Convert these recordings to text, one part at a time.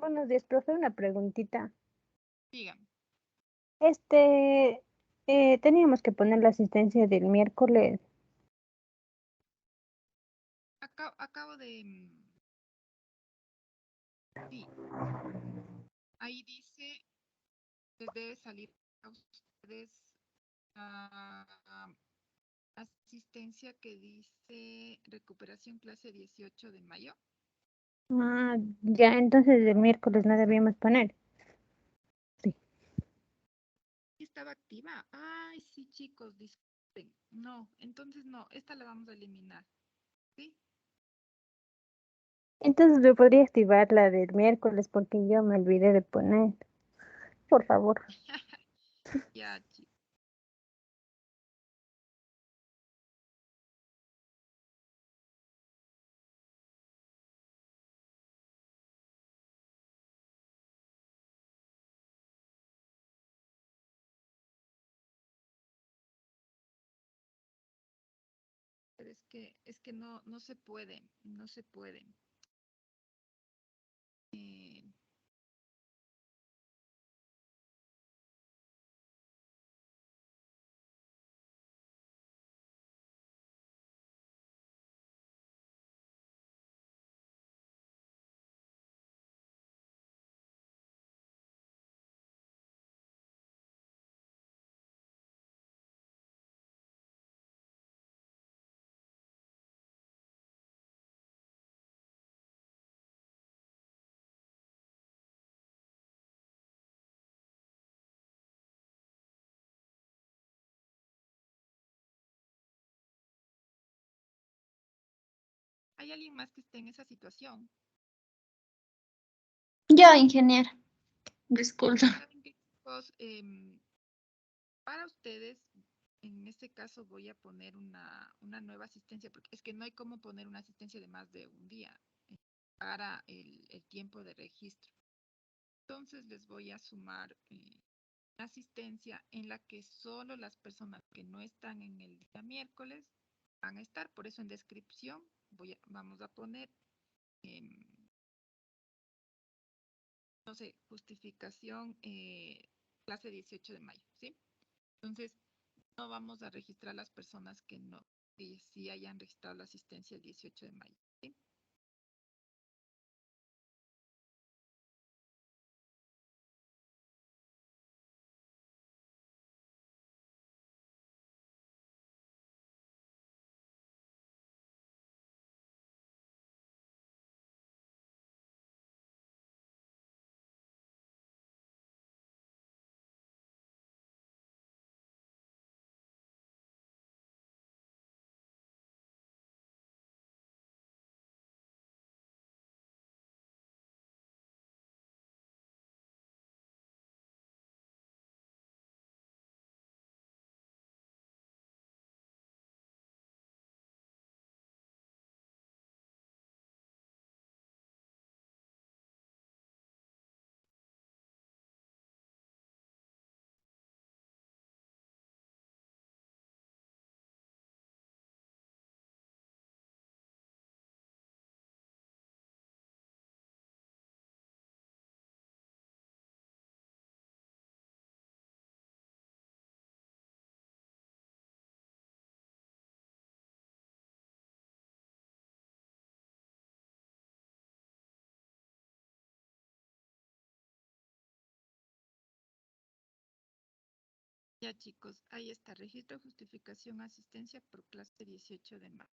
Buenos días, profe. Una preguntita. Dígame. Este, teníamos que poner la asistencia del miércoles. Acabo de... Sí, ahí dice, les debe salir a ustedes ah, asistencia que dice recuperación clase 18 de mayo. Ah, ya, entonces el miércoles no debíamos poner. Sí. ¿Y estaba activa? Ay, sí, chicos, disculpen. No, entonces no, esta la vamos a eliminar. ¿Sí? Entonces me podría activar la del miércoles porque yo me olvidé de poner. Por favor. Ya, chicos. Pero es que no se puede, no se puede. Eh, ¿Hay alguien más que esté en esa situación? Yo, ingeniero, disculpa. ¿Saben qué, chicos? Para ustedes, en este caso voy a poner una nueva asistencia, porque es que no hay cómo poner una asistencia de más de un día para el tiempo de registro. Entonces les voy a sumar una asistencia en la que solo las personas que no están en el día miércoles van a estar. Por eso en descripción vamos a poner, em, no sé, justificación clase 18 de mayo, ¿sí? Entonces, no vamos a registrar las personas que no, que sí hayan registrado la asistencia el 18 de mayo, ¿sí? Ya chicos, ahí está, registro, justificación, asistencia por clase 18 de mayo.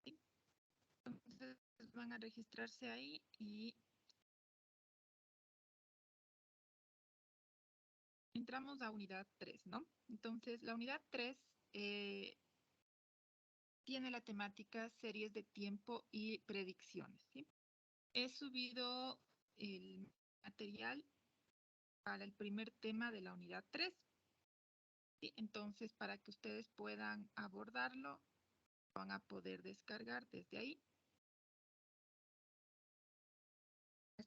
¿Sí? Entonces van a registrarse ahí y entramos a unidad 3, ¿no? Entonces, la unidad 3 tiene la temática series de tiempo y predicciones, ¿sí? He subido el material para el primer tema de la unidad 3, ¿sí? Entonces, para que ustedes puedan abordarlo, van a poder descargar desde ahí. En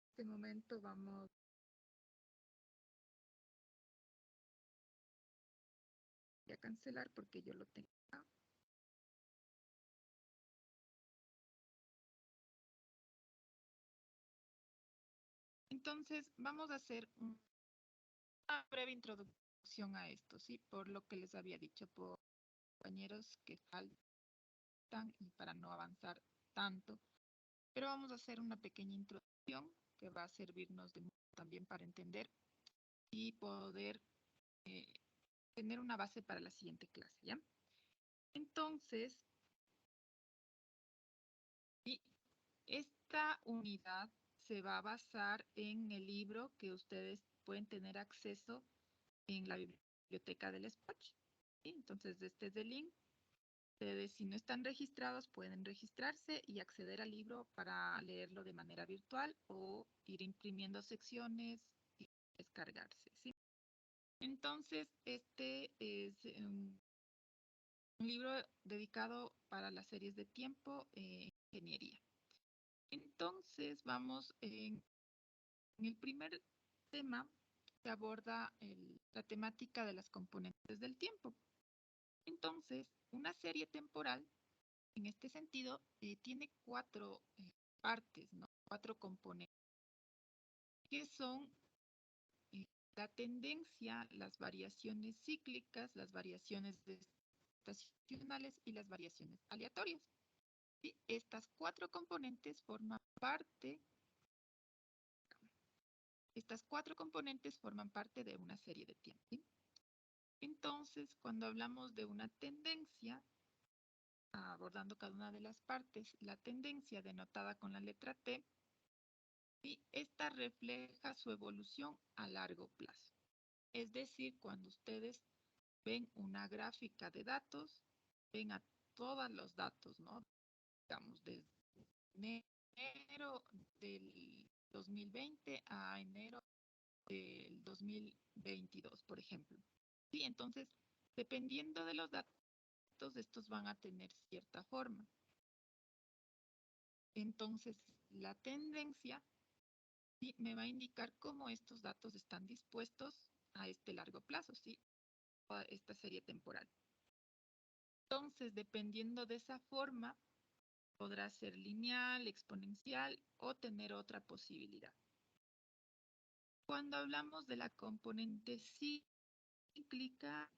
este momento vamos voy a cancelar porque yo lo tengo acá. Entonces, vamos a hacer una breve introducción a esto, ¿sí? Por lo que les había dicho, por compañeros que faltan y para no avanzar tanto. Pero vamos a hacer una pequeña introducción que va a servirnos de mucho también para entender y poder tener una base para la siguiente clase, ¿ya? Entonces, y esta unidad se va a basar en el libro que ustedes pueden tener acceso en la biblioteca del Spoch. ¿Sí? Entonces, este es el link. Ustedes, si no están registrados, pueden registrarse y acceder al libro para leerlo de manera virtual o ir imprimiendo secciones y descargarse, ¿sí? Entonces, este es un libro dedicado para las series de tiempo en ingeniería. Entonces, vamos en el primer tema, se aborda la temática de las componentes del tiempo. Entonces, una serie temporal, en este sentido, tiene cuatro partes, ¿no? Cuatro componentes, que son la tendencia, las variaciones cíclicas, las variaciones estacionales y las variaciones aleatorias. ¿Sí? Estas cuatro componentes forman parte de una serie de tiempo. ¿Sí? Entonces, cuando hablamos de una tendencia, abordando cada una de las partes, la tendencia denotada con la letra T, y esta refleja su evolución a largo plazo. Es decir, cuando ustedes ven una gráfica de datos, ven a todos los datos, ¿no? Digamos, desde enero del 2020 a enero del 2022, por ejemplo. Sí, entonces, dependiendo de los datos, estos van a tener cierta forma. Entonces, la tendencia sí, me va a indicar cómo estos datos están dispuestos a este largo plazo, ¿sí? A esta serie temporal. Entonces, dependiendo de esa forma, podrá ser lineal, exponencial o tener otra posibilidad. Cuando hablamos de la componente cíclica,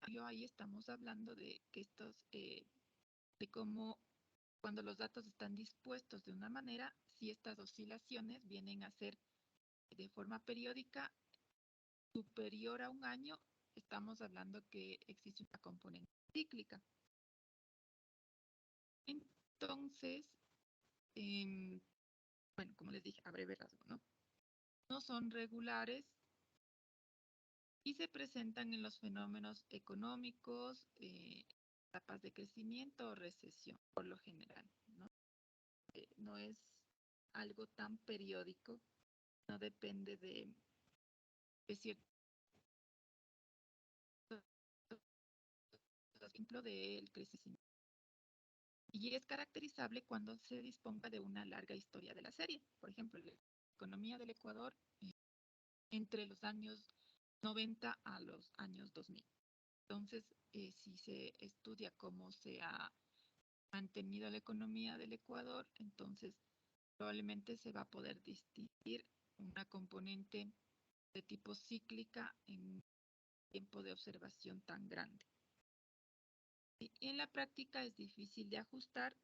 ahí estamos hablando de que de cómo cuando los datos están dispuestos de una manera, si estas oscilaciones vienen a ser de forma periódica superior a un año, estamos hablando que existe una componente cíclica. Entonces, bueno, como les dije, a breve rasgo, ¿no? No son regulares y se presentan en los fenómenos económicos, etapas de crecimiento o recesión, por lo general, ¿no? No es algo tan periódico, no depende de cierto ejemplo del crecimiento. Y es caracterizable cuando se disponga de una larga historia de la serie. Por ejemplo, la economía del Ecuador entre los años 90 a los años 2000. Entonces, si se estudia cómo se ha mantenido la economía del Ecuador, entonces probablemente se va a poder distinguir una componente de tipo cíclica en un tiempo de observación tan grande. Y en la práctica es difícil de ajustar,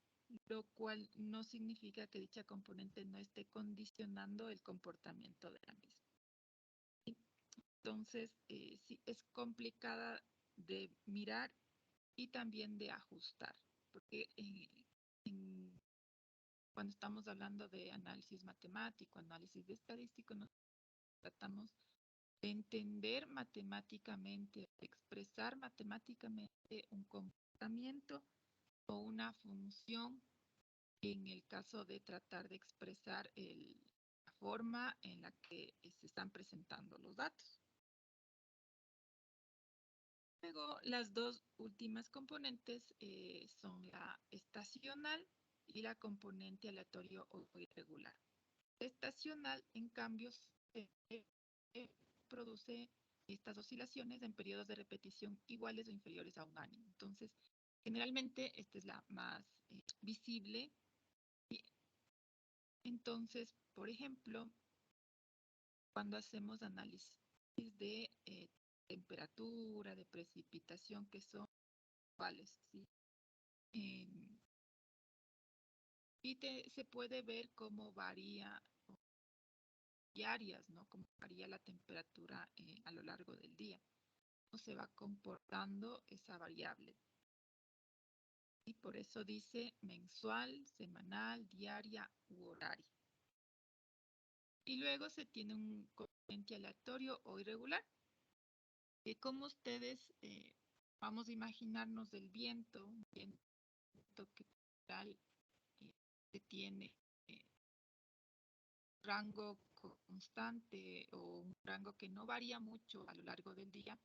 lo cual no significa que dicha componente no esté condicionando el comportamiento de la misma. Entonces, sí, es complicada de mirar y también de ajustar, porque cuando estamos hablando de análisis matemático, análisis de estadístico, nos tratamos de entender matemáticamente, de expresar matemáticamente un comportamiento o una función en el caso de tratar de expresar la forma en la que se están presentando los datos. Luego, las dos últimas componentes son la estacional y la componente aleatorio o irregular. Estacional, en cambio, produce estas oscilaciones en periodos de repetición iguales o inferiores a un año. Entonces, generalmente esta es la más visible. Y entonces, por ejemplo, cuando hacemos análisis de temperatura, de precipitación, que son iguales, ¿sí? Se puede ver cómo varía diarias, ¿no? Cómo varía la temperatura a lo largo del día. Cómo se va comportando esa variable. Y por eso dice mensual, semanal, diaria u horaria. Y luego se tiene un componente aleatorio o irregular. Que como ustedes, vamos a imaginarnos el viento, un viento que que tiene rango constante o un rango que no varía mucho a lo largo del día,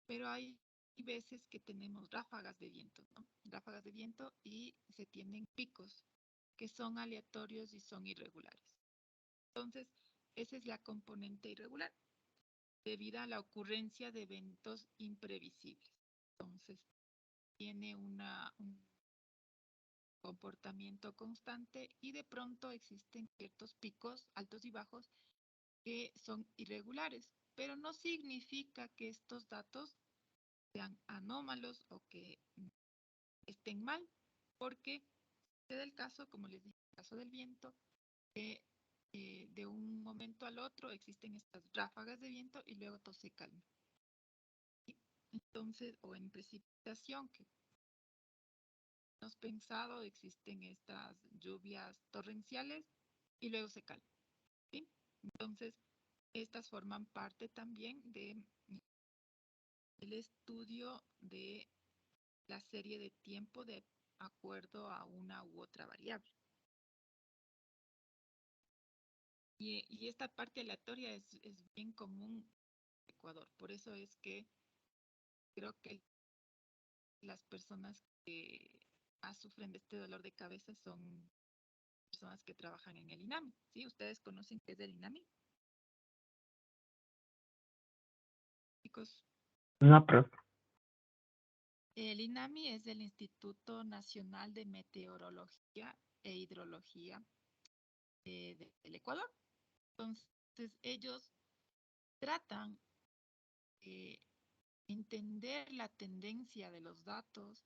pero hay veces que tenemos ráfagas de viento, ¿no? Ráfagas de viento y se tienen picos que son aleatorios y son irregulares. Entonces, esa es la componente irregular, debido a la ocurrencia de eventos imprevisibles. Entonces, tiene un comportamiento constante y de pronto existen ciertos picos altos y bajos que son irregulares, pero no significa que estos datos sean anómalos o que estén mal, porque se da el caso, como les dije, el caso del viento, que de un momento al otro existen estas ráfagas de viento y luego todo se calma. Entonces, o en precipitación, que hemos pensado, existen estas lluvias torrenciales y luego se calma, ¿sí? Entonces, estas forman parte también de el estudio de la serie de tiempo de acuerdo a una u otra variable. Y esta parte aleatoria es bien común en Ecuador. Por eso es que creo que las personas que más sufren de este dolor de cabeza son personas que trabajan en el INAMI. ¿Sí? ¿Ustedes conocen qué es el INAMI? Chicos. No, profe. El INAMI es el Instituto Nacional de Meteorología e Hidrología del Ecuador. Entonces, ellos tratan de entender la tendencia de los datos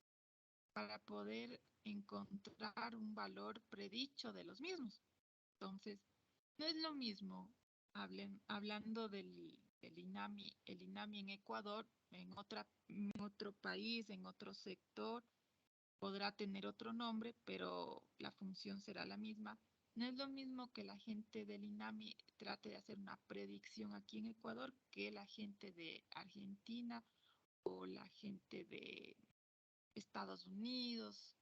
para poder encontrar un valor predicho de los mismos. Entonces, no es lo mismo hablando del INAMI, el INAMI en Ecuador, en otro país, en otro sector, podrá tener otro nombre, pero la función será la misma. No es lo mismo que la gente del INAMI trate de hacer una predicción aquí en Ecuador que la gente de Argentina o la gente de Estados Unidos,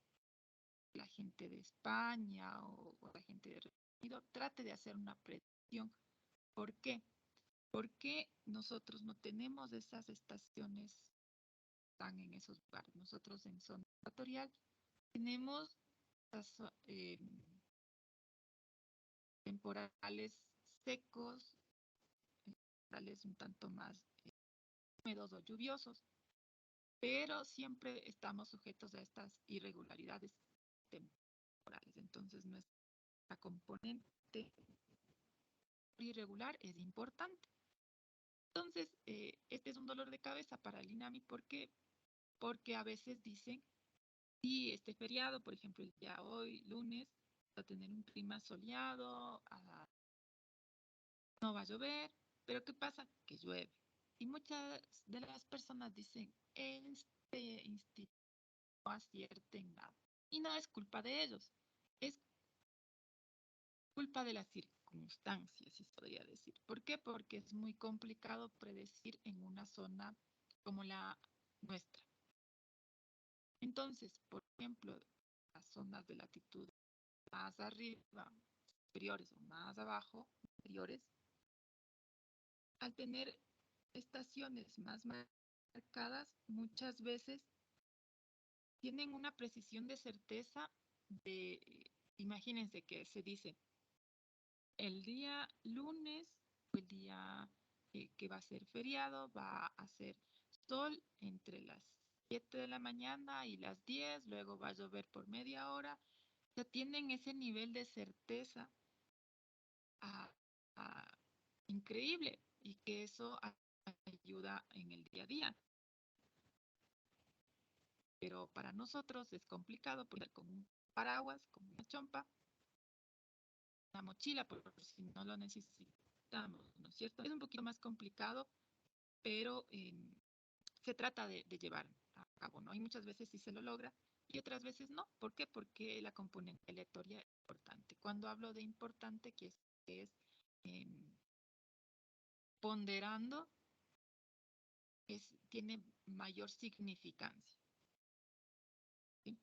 la gente de España o la gente de Reino Unido trate de hacer una predicción. ¿Por qué? Porque nosotros no tenemos esas estaciones tan en esos lugares. Nosotros en zona ecuatorial tenemos temporales secos, temporales un tanto más húmedos o lluviosos, pero siempre estamos sujetos a estas irregularidades temporales. Entonces, nuestra componente irregular es importante. Entonces, este es un dolor de cabeza para el INAMI. ¿Por qué? Porque a veces dicen, sí, este feriado, por ejemplo, el día hoy, lunes, va a tener un clima soleado, no va a llover, pero ¿qué pasa? Que llueve. Y muchas de las personas dicen, este instituto no acierta en nada. Y no es culpa de ellos, es culpa de las circunstancias, si se podría decir. ¿Por qué? Porque es muy complicado predecir en una zona como la nuestra. Entonces, por ejemplo, las zonas de latitud más arriba, superiores o más abajo, inferiores, al tener estaciones más marcadas, muchas veces tienen una precisión de certeza de, imagínense que se dice, el día lunes o el día que va a ser feriado, va a hacer sol entre las 7 de la mañana y las 10, luego va a llover por media hora. O sea, tienen ese nivel de certeza ah, ah, increíble y que eso ayuda en el día a día. Pero para nosotros es complicado poner con un paraguas, con una chompa, una mochila, por si no lo necesitamos, ¿no es cierto? Es un poquito más complicado, pero se trata de llevar a cabo, ¿no? Y muchas veces sí se lo logra y otras veces no. ¿Por qué? Porque la componente aleatoria es importante. Cuando hablo de importante, que es ponderando, tiene mayor significancia. ¿Sí?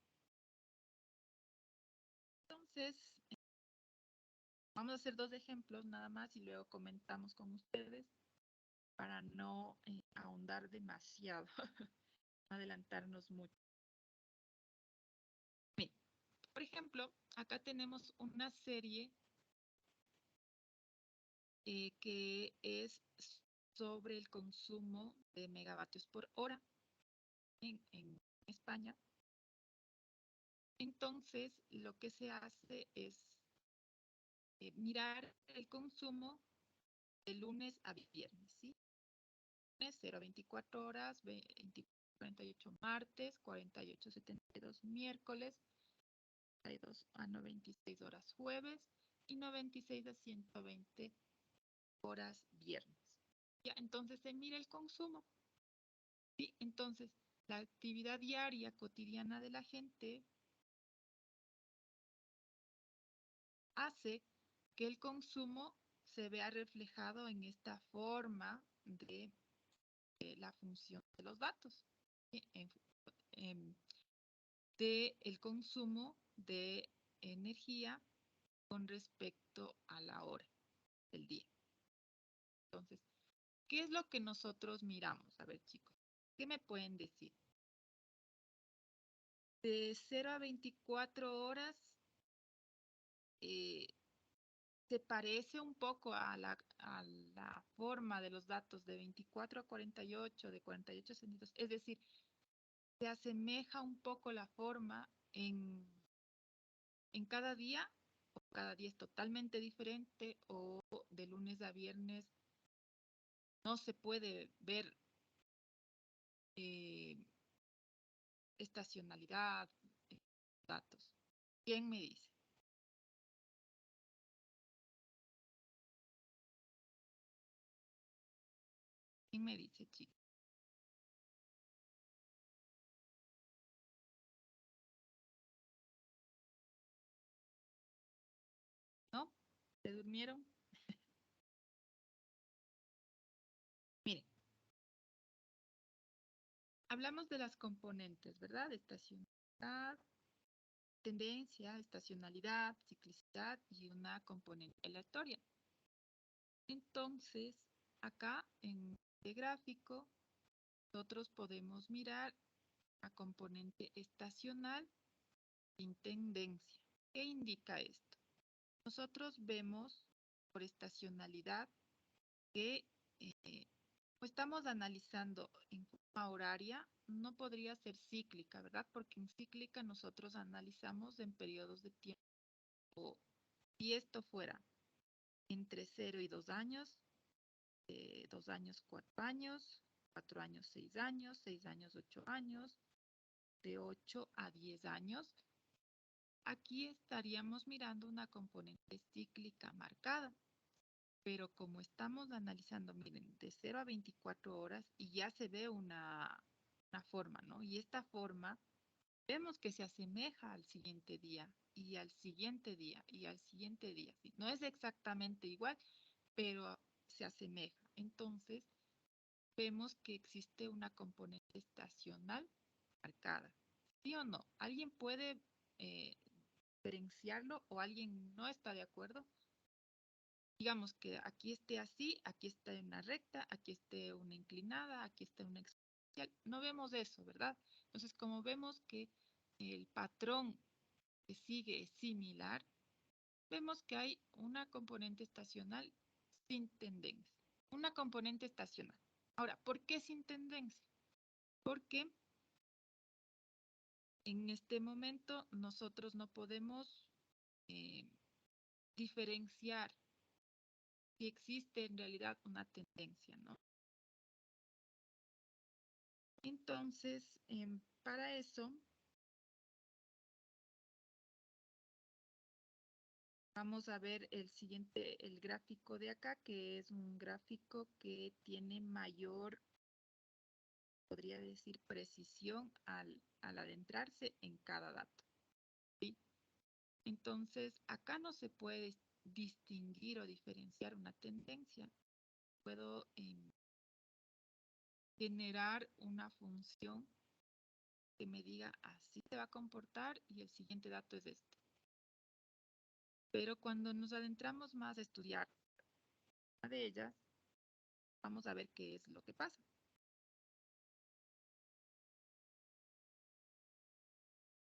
Entonces, vamos a hacer 2 ejemplos nada más y luego comentamos con ustedes para no ahondar demasiado, adelantarnos mucho. Bien, por ejemplo, acá tenemos una serie que es sobre el consumo de megavatios por hora en España. Entonces, lo que se hace es mirar el consumo de lunes a viernes, ¿sí? Lunes 0 a 24 horas, 48 martes, 48 72 miércoles, 42 a 96 horas jueves y 96 a 120 horas viernes. Ya, entonces se mira el consumo. ¿Sí? Entonces, la actividad diaria, cotidiana de la gente hace que el consumo se vea reflejado en esta forma de la función de los datos, ¿sí? De el consumo de energía con respecto a la hora del día. Entonces, ¿qué es lo que nosotros miramos? A ver, chicos, ¿qué me pueden decir? De 0 a 24 horas, se parece un poco a la forma de los datos de 24 a 48, de 48 a 62. Es decir, se asemeja un poco la forma en cada día, o cada día es totalmente diferente, o de lunes a viernes no se puede ver eh, estacionalidad, datos. ¿Quién me dice? ¿Quién me dice, chicos? ¿No? ¿Se durmieron? Miren, hablamos de las componentes, ¿verdad? Estacionalidad, tendencia, estacionalidad, ciclicidad y una componente aleatoria. Entonces, acá en este gráfico, nosotros podemos mirar la componente estacional sin tendencia. ¿Qué indica esto? Nosotros vemos por estacionalidad que estamos analizando en forma horaria, no podría ser cíclica, ¿verdad? Porque en cíclica nosotros analizamos en periodos de tiempo. Si esto fuera entre 0 y 2 años, 2 años, 4 años, 4 años, 6 años, 6 años, 8 años, de 8 a 10 años, aquí estaríamos mirando una componente cíclica marcada. Pero como estamos analizando, miren, de 0 a 24 horas y ya se ve una forma, ¿no? Y esta forma vemos que se asemeja al siguiente día y al siguiente día y al siguiente día. ¿Sí? No es exactamente igual, pero se asemeja. Entonces, vemos que existe una componente estacional marcada. ¿Sí o no? ¿Alguien puede diferenciarlo o alguien no está de acuerdo? Digamos que aquí esté así, aquí está una recta, aquí esté una inclinada, aquí está una exponencial. No vemos eso, ¿verdad? Entonces, como vemos que el patrón que sigue es similar, vemos que hay una componente estacional sin tendencia. una componente estacional. Ahora, ¿por qué sin tendencia? Porque en este momento nosotros no podemos eh, diferenciar si existe en realidad una tendencia, ¿no? Entonces, para eso vamos a ver el gráfico de acá, que es un gráfico que tiene mayor, podría decir, precisión al adentrarse en cada dato, ¿sí? Entonces, acá no se puede distinguir o diferenciar una tendencia. Puedo generar una función que me diga así se va a comportar y el siguiente dato es este. Pero cuando nos adentramos más a estudiar una de ellas, vamos a ver qué es lo que pasa.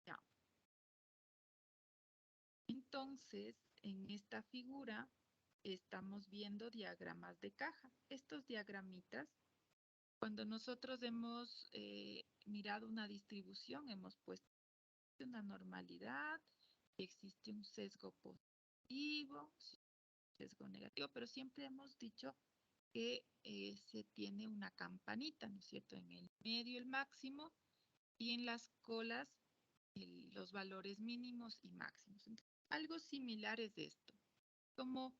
Ya. Entonces, en esta figura estamos viendo diagramas de caja. Estos diagramitas, cuando nosotros hemos mirado una distribución, hemos puesto una normalidad, existe un sesgo positivo, sesgo negativo, pero siempre hemos dicho que se tiene una campanita, ¿no es cierto? En el medio el máximo y en las colas los valores mínimos y máximos. Entonces, algo similar es esto, como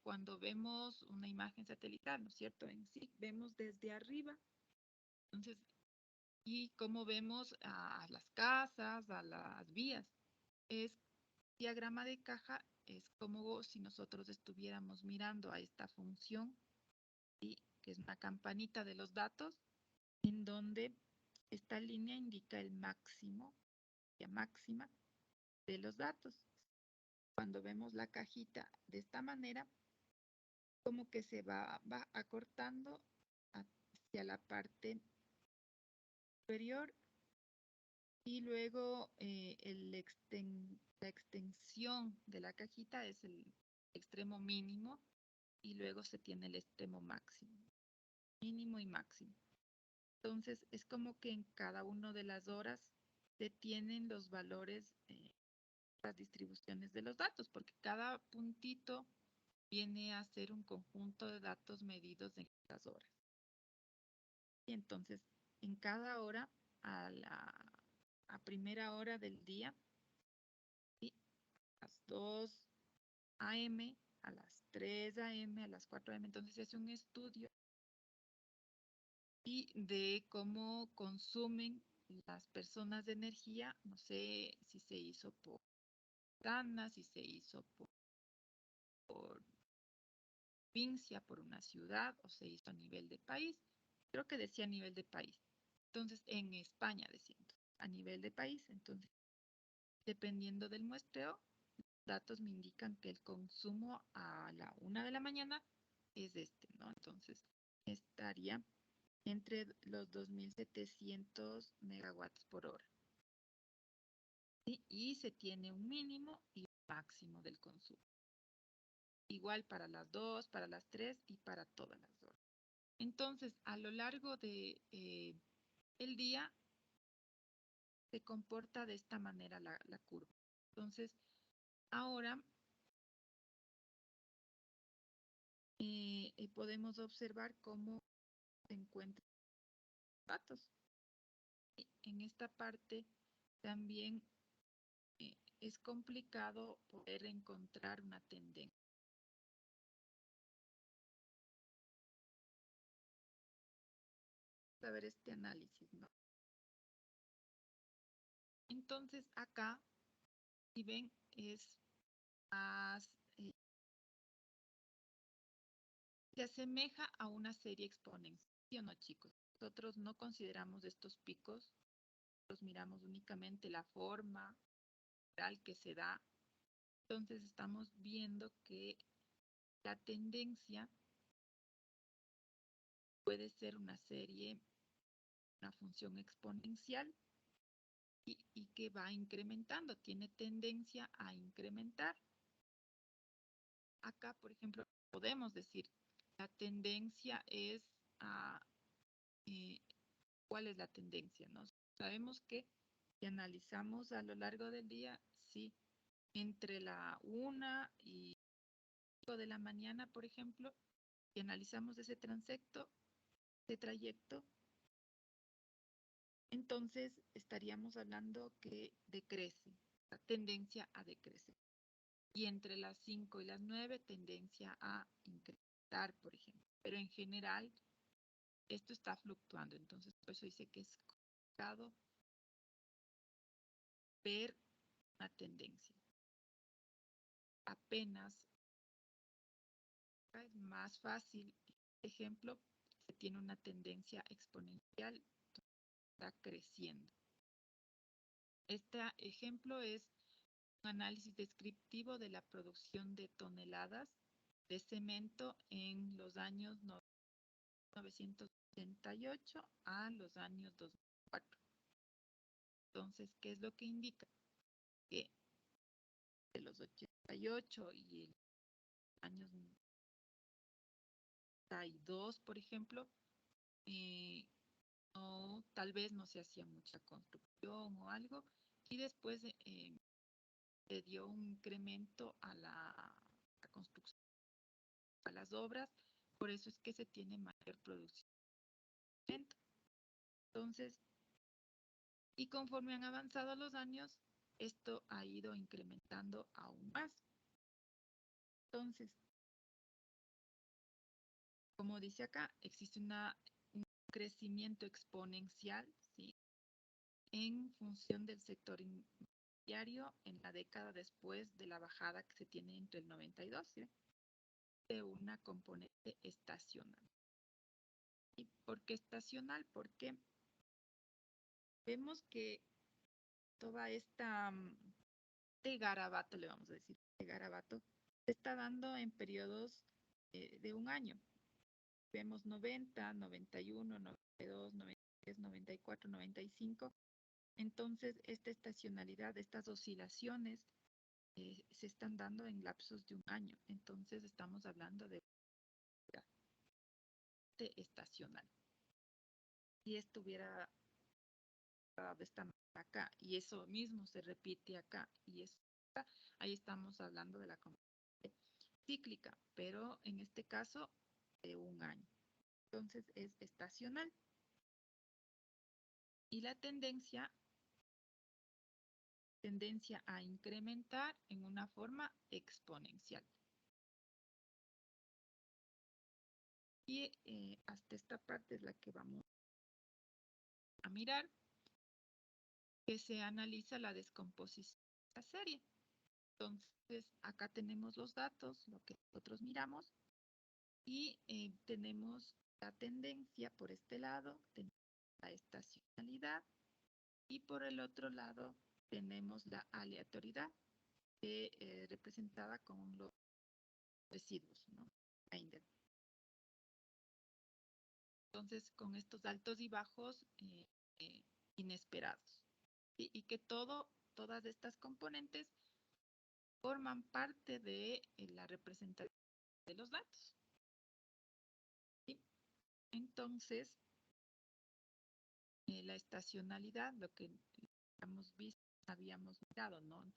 cuando vemos una imagen satelital, ¿no es cierto? En sí, vemos desde arriba, entonces, y cómo vemos a las casas, a las vías. Es diagrama de caja, es como si nosotros estuviéramos mirando a esta función, ¿sí? Que es una campanita de los datos, en donde esta línea indica el máximo, la máxima de los datos. Cuando vemos la cajita de esta manera, como que se va acortando hacia la parte superior y luego la extensión de la cajita es el extremo mínimo y luego se tiene el extremo máximo, mínimo y máximo. Entonces es como que en cada una de las horas se tienen los valores, las distribuciones de los datos, porque cada puntito viene a ser un conjunto de datos medidos en las horas. Y entonces, en cada hora, a primera hora del día, ¿sí? A las 2 a.m., a las 3 a.m., a las 4 a.m., entonces se hace un estudio y de cómo consumen las personas de energía, no sé si se hizo por Tana, si se hizo por provincia, por una ciudad o se hizo a nivel de país. Creo que decía a nivel de país. Entonces, en España decía a nivel de país. Entonces, dependiendo del muestreo, los datos me indican que el consumo a la 1 de la mañana es este, ¿no? Entonces, estaría entre los 2.700 megawatts por hora. ¿Sí? Y se tiene un mínimo y un máximo del consumo. Igual para las 2, para las 3 y para todas las horas. Entonces, a lo largo de el día se comporta de esta manera la curva. Entonces, ahora podemos observar cómo se encuentran los datos. En esta parte también es complicado poder encontrar una tendencia. A ver este análisis, ¿no? Entonces, acá, si ven, es más, se asemeja a una serie exponencial, ¿sí o no, chicos? Nosotros no consideramos estos picos, los miramos únicamente la forma real que se da. Entonces estamos viendo que la tendencia puede ser una serie, una función exponencial y que va incrementando, tiene tendencia a incrementar. Acá, por ejemplo, podemos decir la tendencia es a... ¿cuál es la tendencia? ¿No? Sabemos que si analizamos a lo largo del día, sí, entre la 1 y 5 de la mañana, por ejemplo, si analizamos ese trayecto, entonces estaríamos hablando que decrece, la tendencia a decrecer. Y entre las 5 y las 9, tendencia a incrementar, por ejemplo. Pero en general, esto está fluctuando. Entonces, por eso dice que es complicado ver una tendencia. Apenas es más fácil, por ejemplo, se tiene una tendencia exponencial, está creciendo. Este ejemplo es un análisis descriptivo de la producción de toneladas de cemento en los años 1988 a los años 2004. Entonces, ¿qué es lo que indica? Que de los 88 y el años 92, por ejemplo, no, tal vez no se hacía mucha construcción o algo, y después se dio un incremento a la construcción, a las obras, por eso es que se tiene mayor producción. Entonces, y conforme han avanzado los años, esto ha ido incrementando aún más. Entonces, como dice acá, existe un crecimiento exponencial, ¿sí? En función del sector inmobiliario en la década después de la bajada que se tiene entre el 92, ¿sí? De una componente estacional. ¿Y por qué estacional? Porque vemos que toda esta garabato, le vamos a decir, garabato, se está dando en periodos de un año. Vemos 90, 91, 92, 93, 94, 95. Entonces, esta estacionalidad, estas oscilaciones se están dando en lapsos de un año. Entonces, estamos hablando de estacional. Si estuviera de esta manera acá y eso mismo se repite acá y eso acá, ahí estamos hablando de la componente cíclica, pero en este caso de un año. Entonces es estacional. Y la tendencia a incrementar en una forma exponencial. Y hasta esta parte es la que vamos a mirar, que se analiza la descomposición de la serie. Entonces, acá tenemos los datos, lo que nosotros miramos, y tenemos la tendencia por este lado, tenemos la estacionalidad, y por el otro lado tenemos la aleatoriedad, representada con los residuos, ¿no? Entonces, con estos altos y bajos inesperados. ¿Sí? Y que todas estas componentes forman parte de la representación de los datos. ¿Sí? Entonces, la estacionalidad, lo que habíamos mirado, ¿no?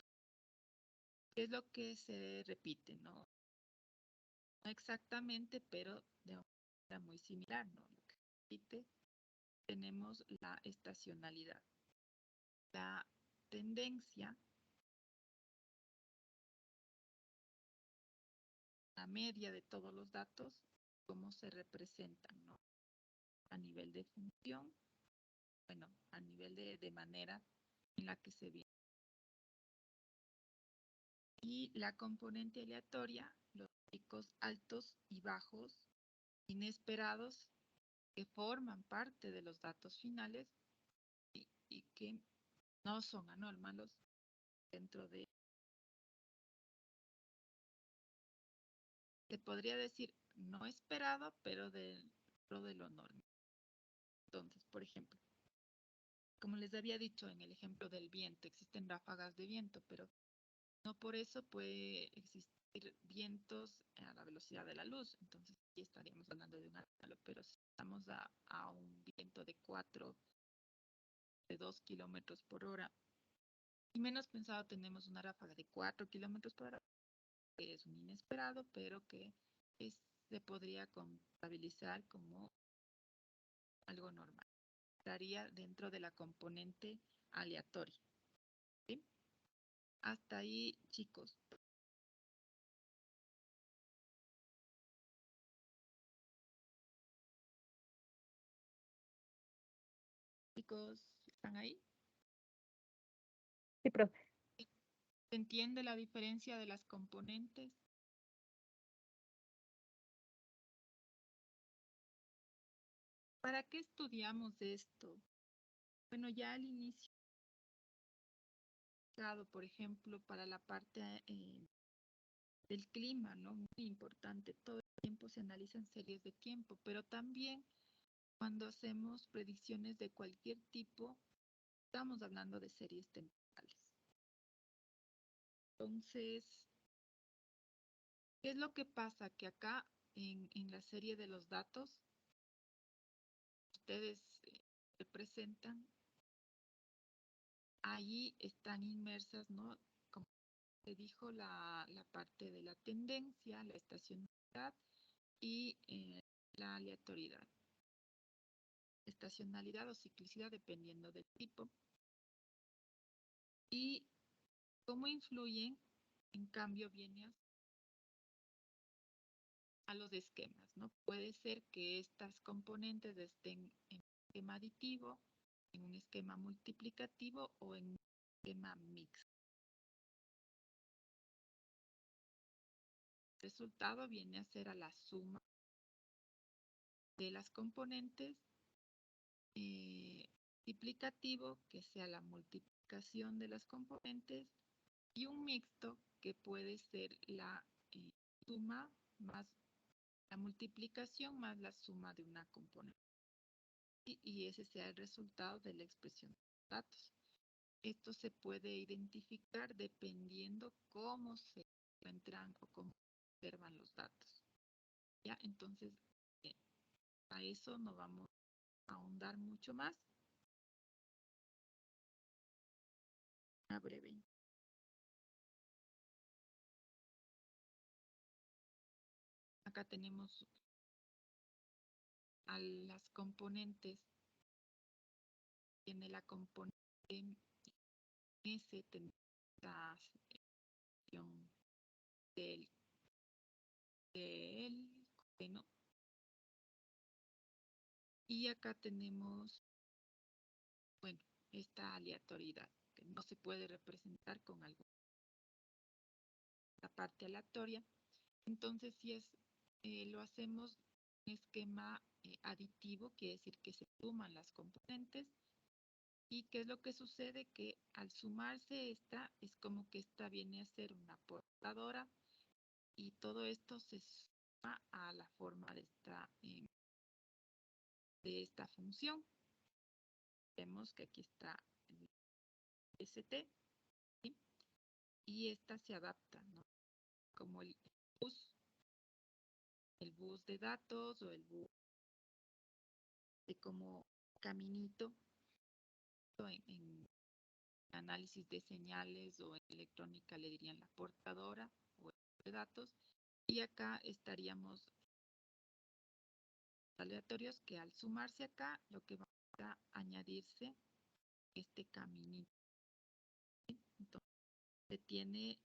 ¿Qué es lo que se repite, no? No exactamente, pero de una manera muy similar, ¿no? Lo que se repite, tenemos la estacionalidad. La tendencia, la media de todos los datos, cómo se representan, ¿no? A nivel de función, bueno, a nivel de manera en la que se viene. Y la componente aleatoria, los picos altos y bajos inesperados que forman parte de los datos finales y que no son anómalos dentro de, se podría decir, no esperado, pero dentro de lo normal. Entonces, por ejemplo, como les había dicho en el ejemplo del viento, existen ráfagas de viento, pero no por eso puede existir vientos a la velocidad de la luz. Entonces, y estaríamos hablando de un árbol, pero si estamos a un viento de 4, de 2 kilómetros por hora, y menos pensado tenemos una ráfaga de 4 kilómetros por hora, que es un inesperado, pero que se podría contabilizar como algo normal. Estaría dentro de la componente aleatoria. ¿Sí? Hasta ahí, chicos. Chicos, ¿están ahí? Sí, profe. ¿Se entiende la diferencia de las componentes? ¿Para qué estudiamos esto? Bueno, ya al inicio, por ejemplo, para la parte del clima, ¿no? Muy importante, todo el tiempo se analizan series de tiempo, pero también cuando hacemos predicciones de cualquier tipo, estamos hablando de series temporales. Entonces, ¿qué es lo que pasa? Que acá en la serie de los datos, ustedes representan, allí están inmersas, ¿no? Como se dijo, la parte de la tendencia, la estacionalidad y la aleatoriedad. Estacionalidad o ciclicidad dependiendo del tipo. Y cómo influyen, en cambio, viene a los esquemas, ¿no? Puede ser que estas componentes estén en un esquema aditivo, en un esquema multiplicativo o en un esquema mixto. El resultado viene a ser a la suma de las componentes, multiplicativo, que sea la multiplicación de las componentes, y un mixto, que puede ser la suma más la multiplicación más la suma de una componente. Y ese sea el resultado de la expresión de los datos. Esto se puede identificar dependiendo cómo se encuentran o cómo se observan los datos. ¿Ya? Entonces, a eso no vamos a ahondar mucho más. Una breve. Acá tenemos a las componentes. Tiene la componente S, tendrá la sección del coseno. Y acá tenemos, bueno, esta aleatoriedad, que no se puede representar con alguna parte aleatoria. Entonces, si lo hacemos en esquema aditivo, quiere decir que se suman las componentes. ¿Y qué es lo que sucede? Que al sumarse esta, es como que esta viene a ser una portadora y todo esto se suma a la forma de esta función. Vemos que aquí está el ST, ¿sí? Y esta se adapta, ¿no? Como el bus de datos o el bus de como caminito en análisis de señales o en electrónica le dirían la portadora o el bus de datos. Y acá estaríamos aleatorios que al sumarse acá lo que va a añadirse este caminito. ¿Sí? Entonces se tiene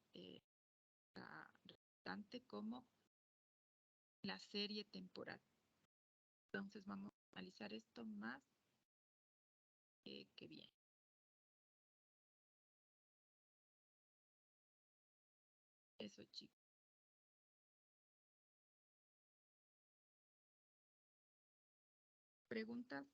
la resultante como la serie temporal. Entonces vamos a analizar esto más que bien. Eso, chicos. ¿Preguntas?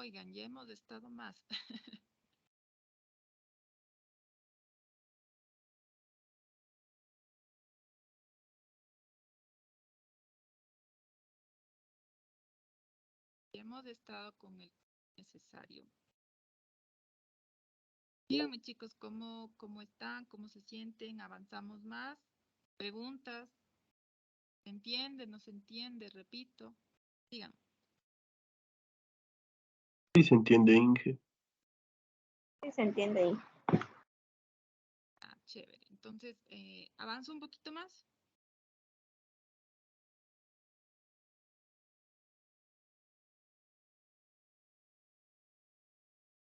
Oigan, ya hemos estado más. Ya hemos estado con el necesario. Díganme, chicos, ¿cómo están? ¿Cómo se sienten? ¿Avanzamos más? ¿Preguntas? ¿Se entiende? ¿No se entiende? Repito. Digan. Sí se entiende, Inge. Sí se entiende ahí. Ah, chévere. Entonces, avanzo un poquito más.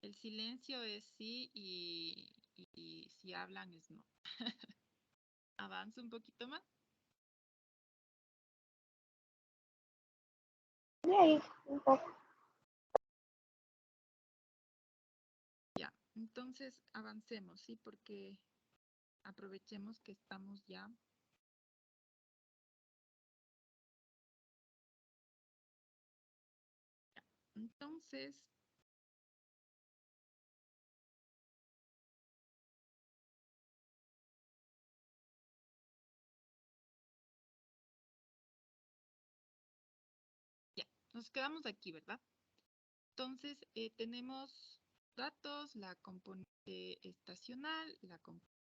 El silencio es sí y si hablan es no. Avanzo un poquito más. Y ahí, un poco. Ya. Entonces, avancemos, ¿sí? Porque aprovechemos que estamos ya. Entonces, ya, nos quedamos aquí, ¿verdad? Entonces, tenemos datos, la componente estacional, la componente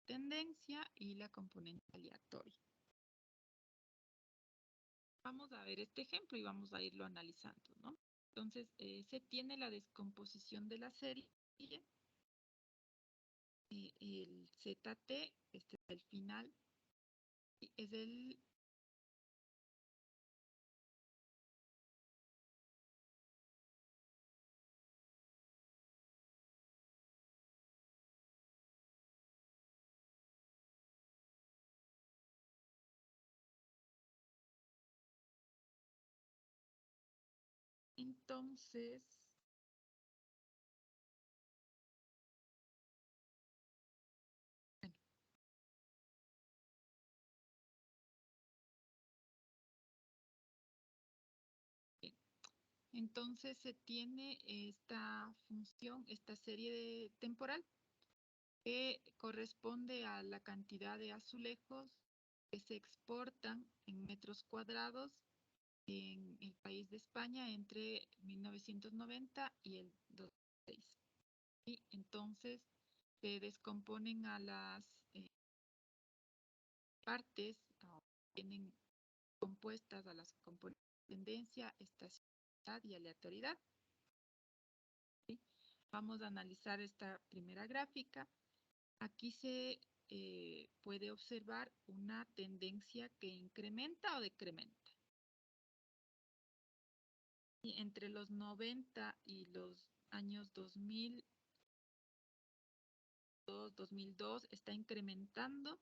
tendencia y la componente aleatoria. Vamos a ver este ejemplo y vamos a irlo analizando, ¿no? Entonces, se tiene la descomposición de la serie, el ZT, este es el final, es el entonces, bueno, bien. Entonces se tiene esta función, esta serie de temporal que corresponde a la cantidad de azulejos que se exportan en metros cuadrados en el país de España entre 1990 y el 2006. Y entonces se descomponen a las partes, o tienen compuestas a las componentes de tendencia, estacionalidad y aleatoriedad. ¿Sí? Vamos a analizar esta primera gráfica. Aquí se puede observar una tendencia que incrementa o decrementa. Y entre los 90 y los años 2002 está incrementando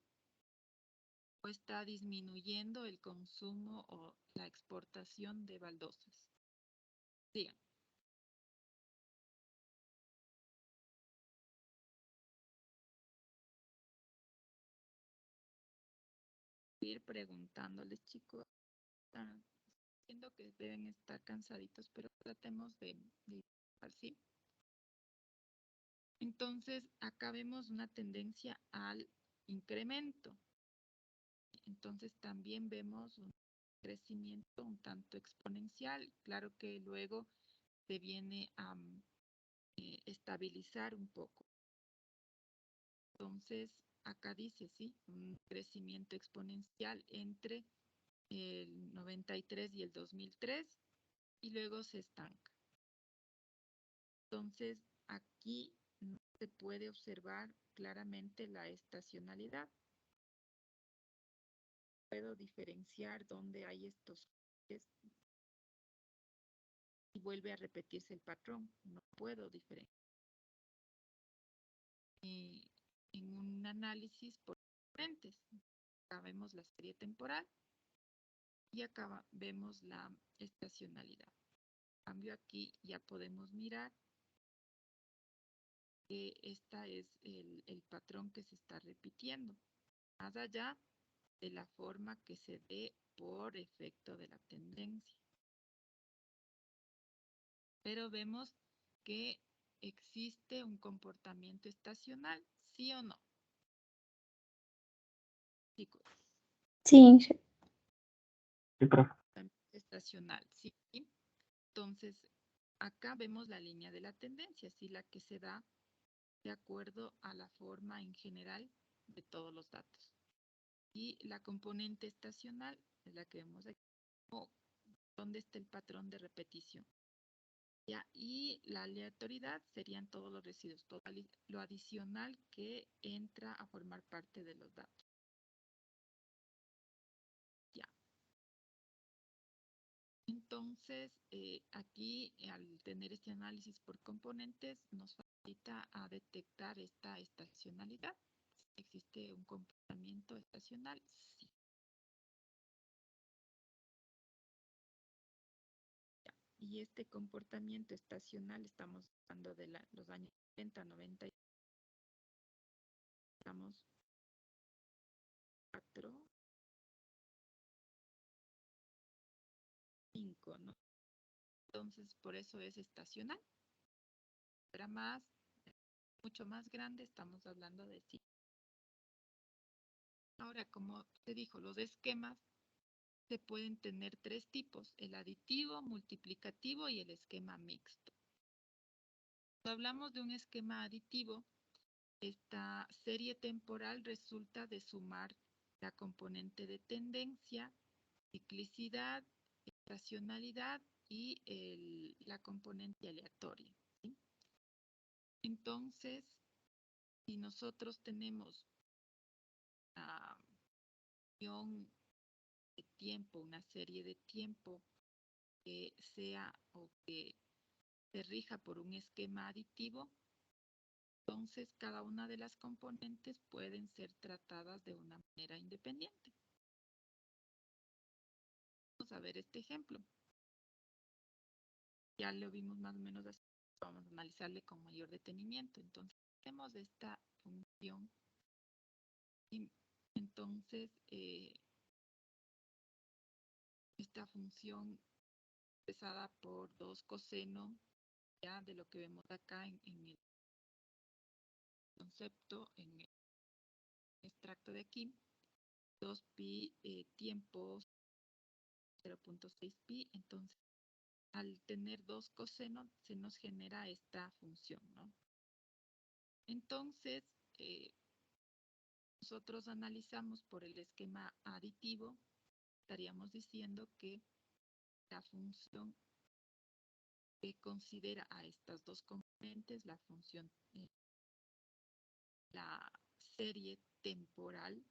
o está disminuyendo el consumo o la exportación de baldosas. Sigan. Ir preguntándoles, chicos. Entiendo que deben estar cansaditos, pero tratemos de ¿sí? Entonces, acá vemos una tendencia al incremento. Entonces, también vemos un crecimiento un tanto exponencial. Claro que luego se viene a estabilizar un poco. Entonces, acá dice, sí, un crecimiento exponencial entre el 93 y el 2003 y luego se estanca. Entonces, aquí no se puede observar claramente la estacionalidad. Puedo diferenciar dónde hay estos y vuelve a repetirse el patrón. No puedo diferenciar. En un análisis por diferentes. Acá vemos la serie temporal y acá vemos la estacionalidad. En cambio, aquí ya podemos mirar que este es el patrón que se está repitiendo, más allá de la forma que se dé por efecto de la tendencia. pero vemos que existe un comportamiento estacional, ¿sí o no? Chicos, Sí, Inge. Sí, profe. estacional, ¿sí? Entonces, acá vemos la línea de la tendencia, ¿sí? La que se da de acuerdo a la forma en general de todos los datos. Y la componente estacional es la que vemos aquí, o dónde está el patrón de repetición. ¿Ya? Y la aleatoriedad serían todos los residuos, todo lo adicional que entra a formar parte de los datos. Ya. Entonces, aquí, al tener este análisis por componentes, nos facilita a detectar esta estacionalidad. ¿Existe un comportamiento estacional? Sí. Ya. Y este comportamiento estacional, estamos hablando de los años 70, 90, estamos 4, 5, ¿no? Entonces, por eso es estacional. Para más, mucho más grande, estamos hablando de sí. Ahora, como te dijo, los esquemas se pueden tener tres tipos: el aditivo, multiplicativo y el esquema mixto. Cuando hablamos de un esquema aditivo, esta serie temporal resulta de sumar la componente de tendencia, ciclicidad, estacionalidad y la componente aleatoria, ¿sí? Entonces, si nosotros tenemos una función de tiempo, una serie de tiempo que sea o que se rija por un esquema aditivo, entonces cada una de las componentes pueden ser tratadas de una manera independiente. Vamos a ver este ejemplo. Ya lo vimos más o menos así. Vamos a analizarle con mayor detenimiento. Entonces, tenemos esta función. Y entonces, esta función expresada por 2 coseno, ya de lo que vemos acá en el concepto, en el extracto de aquí, 2pi tiempos 0.6 pi, entonces al tener 2 cosenos se nos genera esta función, ¿no? Entonces, nosotros analizamos por el esquema aditivo, estaríamos diciendo que la función que considera a estas dos componentes, la función, la serie temporal,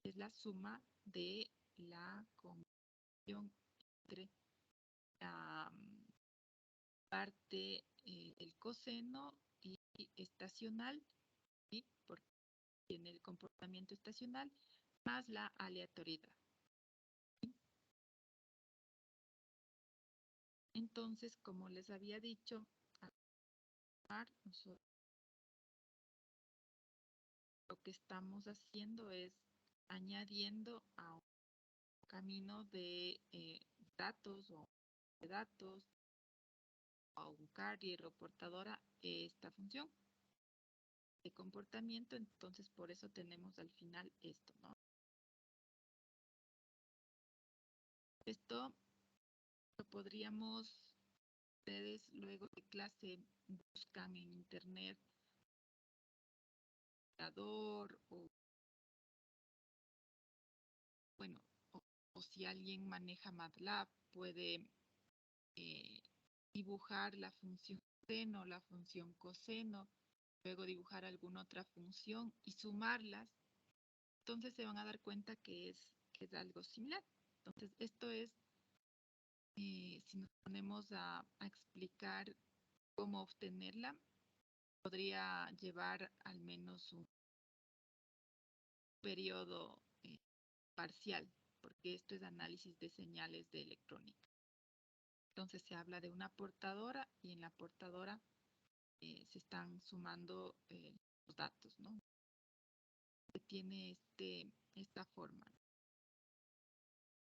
es la suma de la conjunción entre la parte del coseno y estacional, ¿sí? Porque tiene el comportamiento estacional, más la aleatoriedad. Entonces, como les había dicho, nosotros lo que estamos haciendo es añadiendo a un camino de datos o de datos a un carrier o portadora esta función de comportamiento. Entonces, por eso tenemos al final esto, ¿no? Esto lo podríamos, ustedes luego de clase buscan en internet o bueno, o si alguien maneja MATLAB, puede eh, dibujar la función seno, la función coseno, luego dibujar alguna otra función y sumarlas. Entonces se van a dar cuenta que es algo similar. Entonces esto es, si nos ponemos a explicar cómo obtenerla, podría llevar al menos un periodo parcial, porque esto es análisis de señales de electrónica. Entonces se habla de una portadora y en la portadora se están sumando los datos, ¿no? Que tiene esta forma.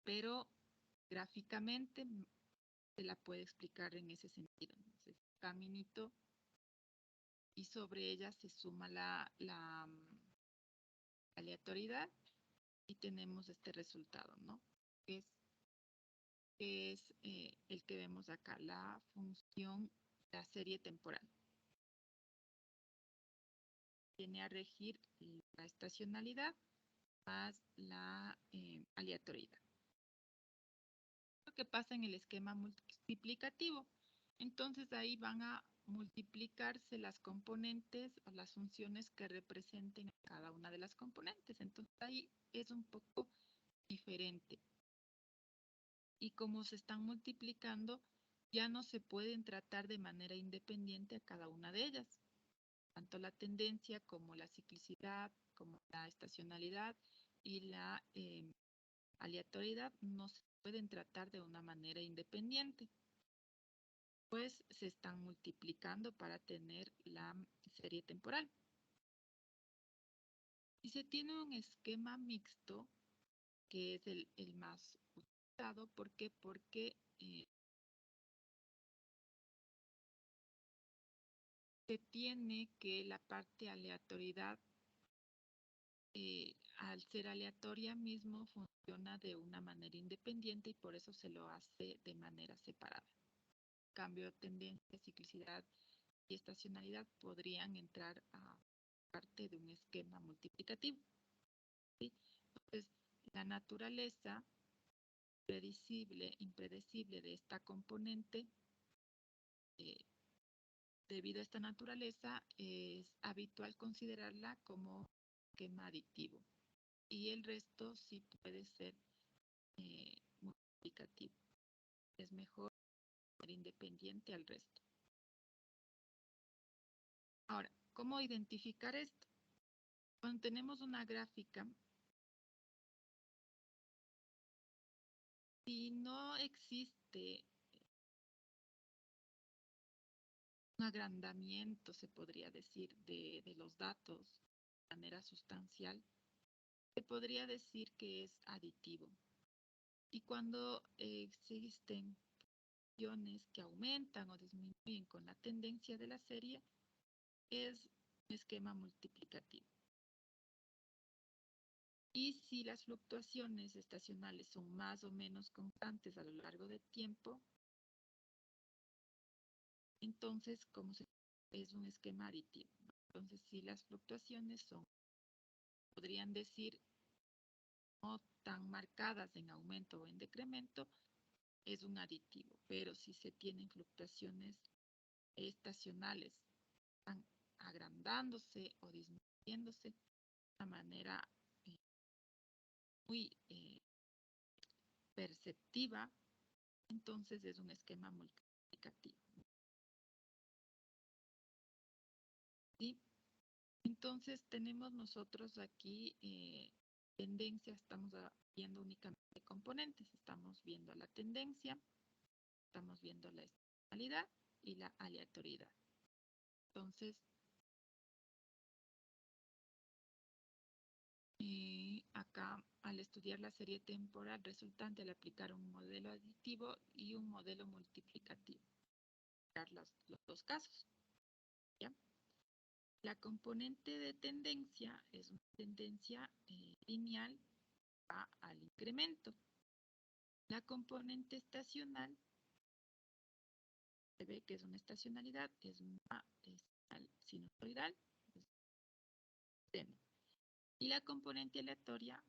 Pero gráficamente se la puede explicar en ese sentido. Entonces, caminito y sobre ella se suma la aleatoriedad y tenemos este resultado, ¿no? Que es el que vemos acá, la función, la serie temporal. Viene a regir la estacionalidad más la aleatoriedad. Lo que pasa en el esquema multiplicativo. Entonces ahí van a multiplicarse las componentes o las funciones que representen cada una de las componentes. Entonces ahí es un poco diferente. Y como se están multiplicando, ya no se pueden tratar de manera independiente a cada una de ellas. Tanto la tendencia como la ciclicidad, como la estacionalidad y la aleatoriedad no se pueden tratar de una manera independiente, pues se están multiplicando para tener la serie temporal. Y se tiene un esquema mixto, que es el más utilizado. ¿Por qué? Porque se tiene que la parte aleatoriedad, al ser aleatoria mismo, funciona de una manera independiente y por eso se lo hace de manera separada. Cambio, tendencia, ciclicidad y estacionalidad podrían entrar a parte de un esquema multiplicativo, ¿sí? Entonces, la naturaleza predecible, impredecible de esta componente, debido a esta naturaleza, es habitual considerarla como esquema aditivo y el resto sí puede ser multiplicativo. Es mejor ser independiente al resto. Ahora, ¿cómo identificar esto? Cuando tenemos una gráfica, si no existe un agrandamiento, se podría decir, de los datos de manera sustancial, se podría decir que es aditivo. Y cuando existen funciones que aumentan o disminuyen con la tendencia de la serie, es un esquema multiplicativo. Y si las fluctuaciones estacionales son más o menos constantes a lo largo del tiempo, entonces es un esquema aditivo. Entonces, si las fluctuaciones podrían decir, no tan marcadas en aumento o en decremento, es un aditivo. Pero si se tienen fluctuaciones estacionales, están agrandándose o disminuyéndose de una manera muy perceptiva, entonces es un esquema multiplicativo. ¿Sí? Entonces tenemos nosotros aquí tendencia, estamos viendo únicamente componentes, estamos viendo la tendencia, estamos viendo la estacionalidad y la aleatoriedad. Entonces, acá al estudiar la serie temporal resultante, al aplicar un modelo aditivo y un modelo multiplicativo, los dos casos. ¿Ya? La componente de tendencia es una tendencia lineal, va al incremento. La componente estacional, se ve que es una estacionalidad, es una sinusoidal, y la componente aleatoria,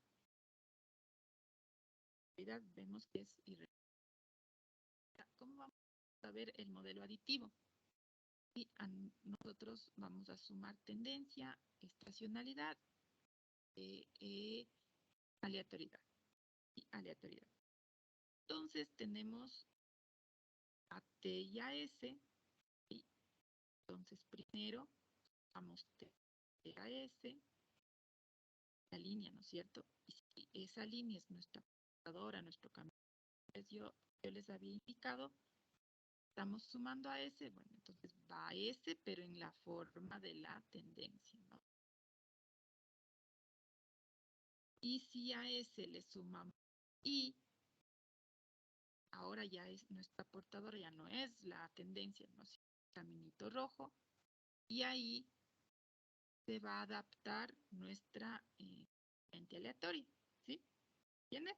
vemos que es irregular. ¿Cómo vamos a ver el modelo aditivo? Y nosotros vamos a sumar tendencia, estacionalidad, aleatoriedad y aleatoriedad. Entonces tenemos a T y a S. ¿Sí? Entonces primero vamos T a S, la línea, ¿no es cierto? Y si esa línea es nuestra computadora, nuestro camino, yo les había indicado, estamos sumando a S, bueno, entonces va a S, pero en la forma de la tendencia, ¿no? Y si a S le sumamos I, ahora ya es nuestra portadora, ya no es la tendencia, no es el caminito rojo, y ahí se va a adaptar nuestra corriente aleatoria, ¿sí? ¿Entienden?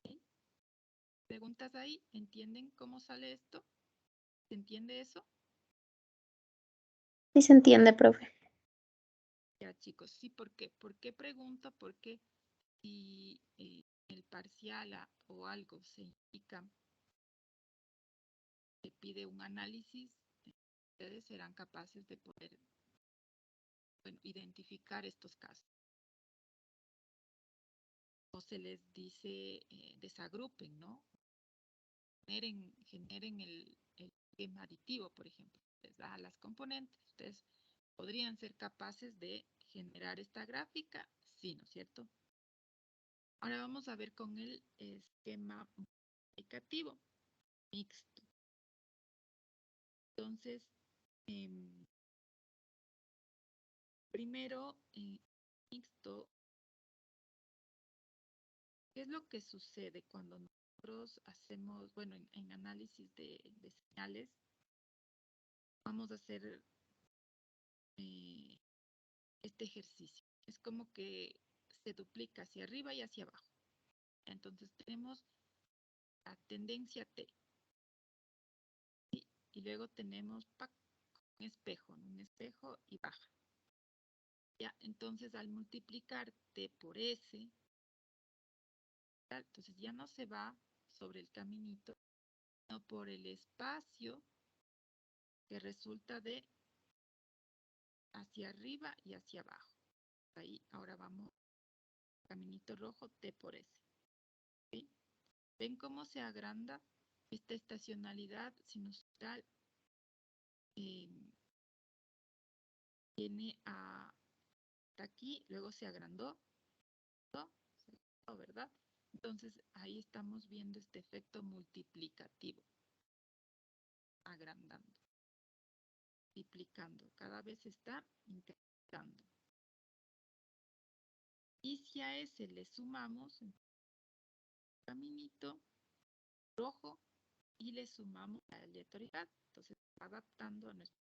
¿Sí? ¿Preguntas ahí? ¿Entienden cómo sale esto? ¿Se entiende eso? Sí se entiende, profe. Ya, chicos, sí, ¿por qué? ¿Por qué pregunto? Porque si el parcial o algo se indica, se pide un análisis, ustedes serán capaces de poder, bueno, identificar estos casos. O se les dice desagrupen, ¿no? Generen el esquema aditivo, por ejemplo. Les da las componentes. Ustedes podrían ser capaces de generar esta gráfica, sí, ¿no es cierto? Ahora vamos a ver con el esquema multiplicativo mixto. Entonces, primero, mixto, ¿qué es lo que sucede cuando nosotros hacemos, bueno, en análisis de señales, vamos a hacer este ejercicio? Es como que se duplica hacia arriba y hacia abajo. Entonces tenemos la tendencia T. ¿Sí? Y luego tenemos un espejo, ¿no? Un espejo y baja. ¿Ya? Entonces al multiplicar T por S, ¿ya? Entonces ya no se va sobre el caminito, sino por el espacio que resulta de hacia arriba y hacia abajo. Ahí ahora vamos, caminito rojo, T por S. ¿Sí? ¿Ven cómo se agranda esta estacionalidad sinusoidal? Viene hasta aquí, luego se agrandó, ¿verdad? Entonces ahí estamos viendo este efecto multiplicativo, agrandando, multiplicando, cada vez está incrementando. Y si a ese le sumamos el caminito rojo y le sumamos la aleatoriedad, entonces va adaptando a nuestro.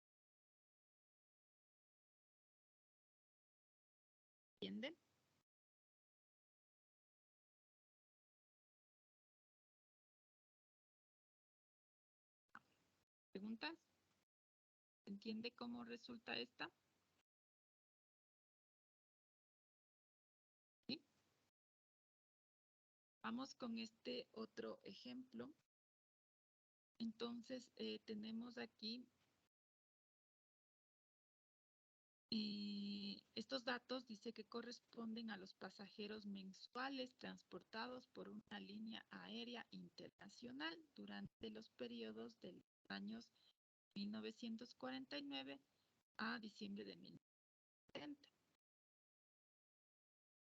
¿Entienden? ¿Preguntas? ¿Se entiende cómo resulta esta? ¿Sí? Vamos con este otro ejemplo. Entonces, tenemos aquí estos datos, dice que corresponden a los pasajeros mensuales transportados por una línea aérea internacional durante los periodos de los años 1949 a diciembre de 1970.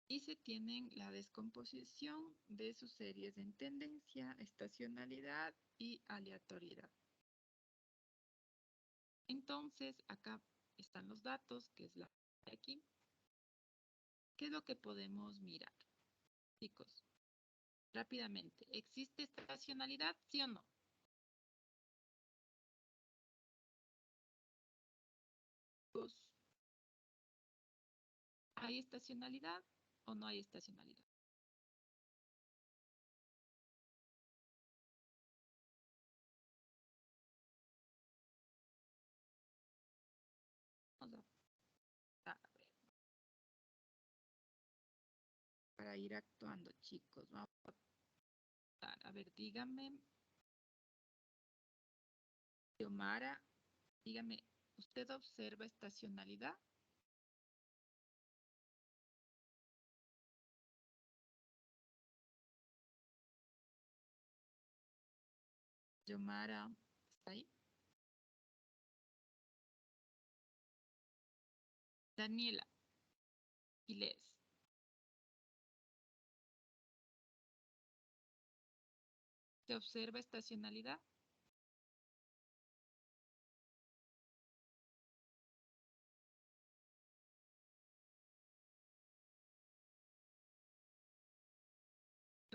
Y se tienen la descomposición de sus series en tendencia, estacionalidad y aleatoriedad. Entonces, acá están los datos, que es la de aquí. ¿Qué es lo que podemos mirar? Chicos, rápidamente, ¿existe estacionalidad, sí o no? ¿Hay estacionalidad o no hay estacionalidad? Vamos a ver. Para ir actuando, chicos, vamos a ver, dígame, Xiomara, dígame, ¿usted observa estacionalidad? Xiomara, ¿está ahí? Daniela, Iles. ¿Se observa estacionalidad?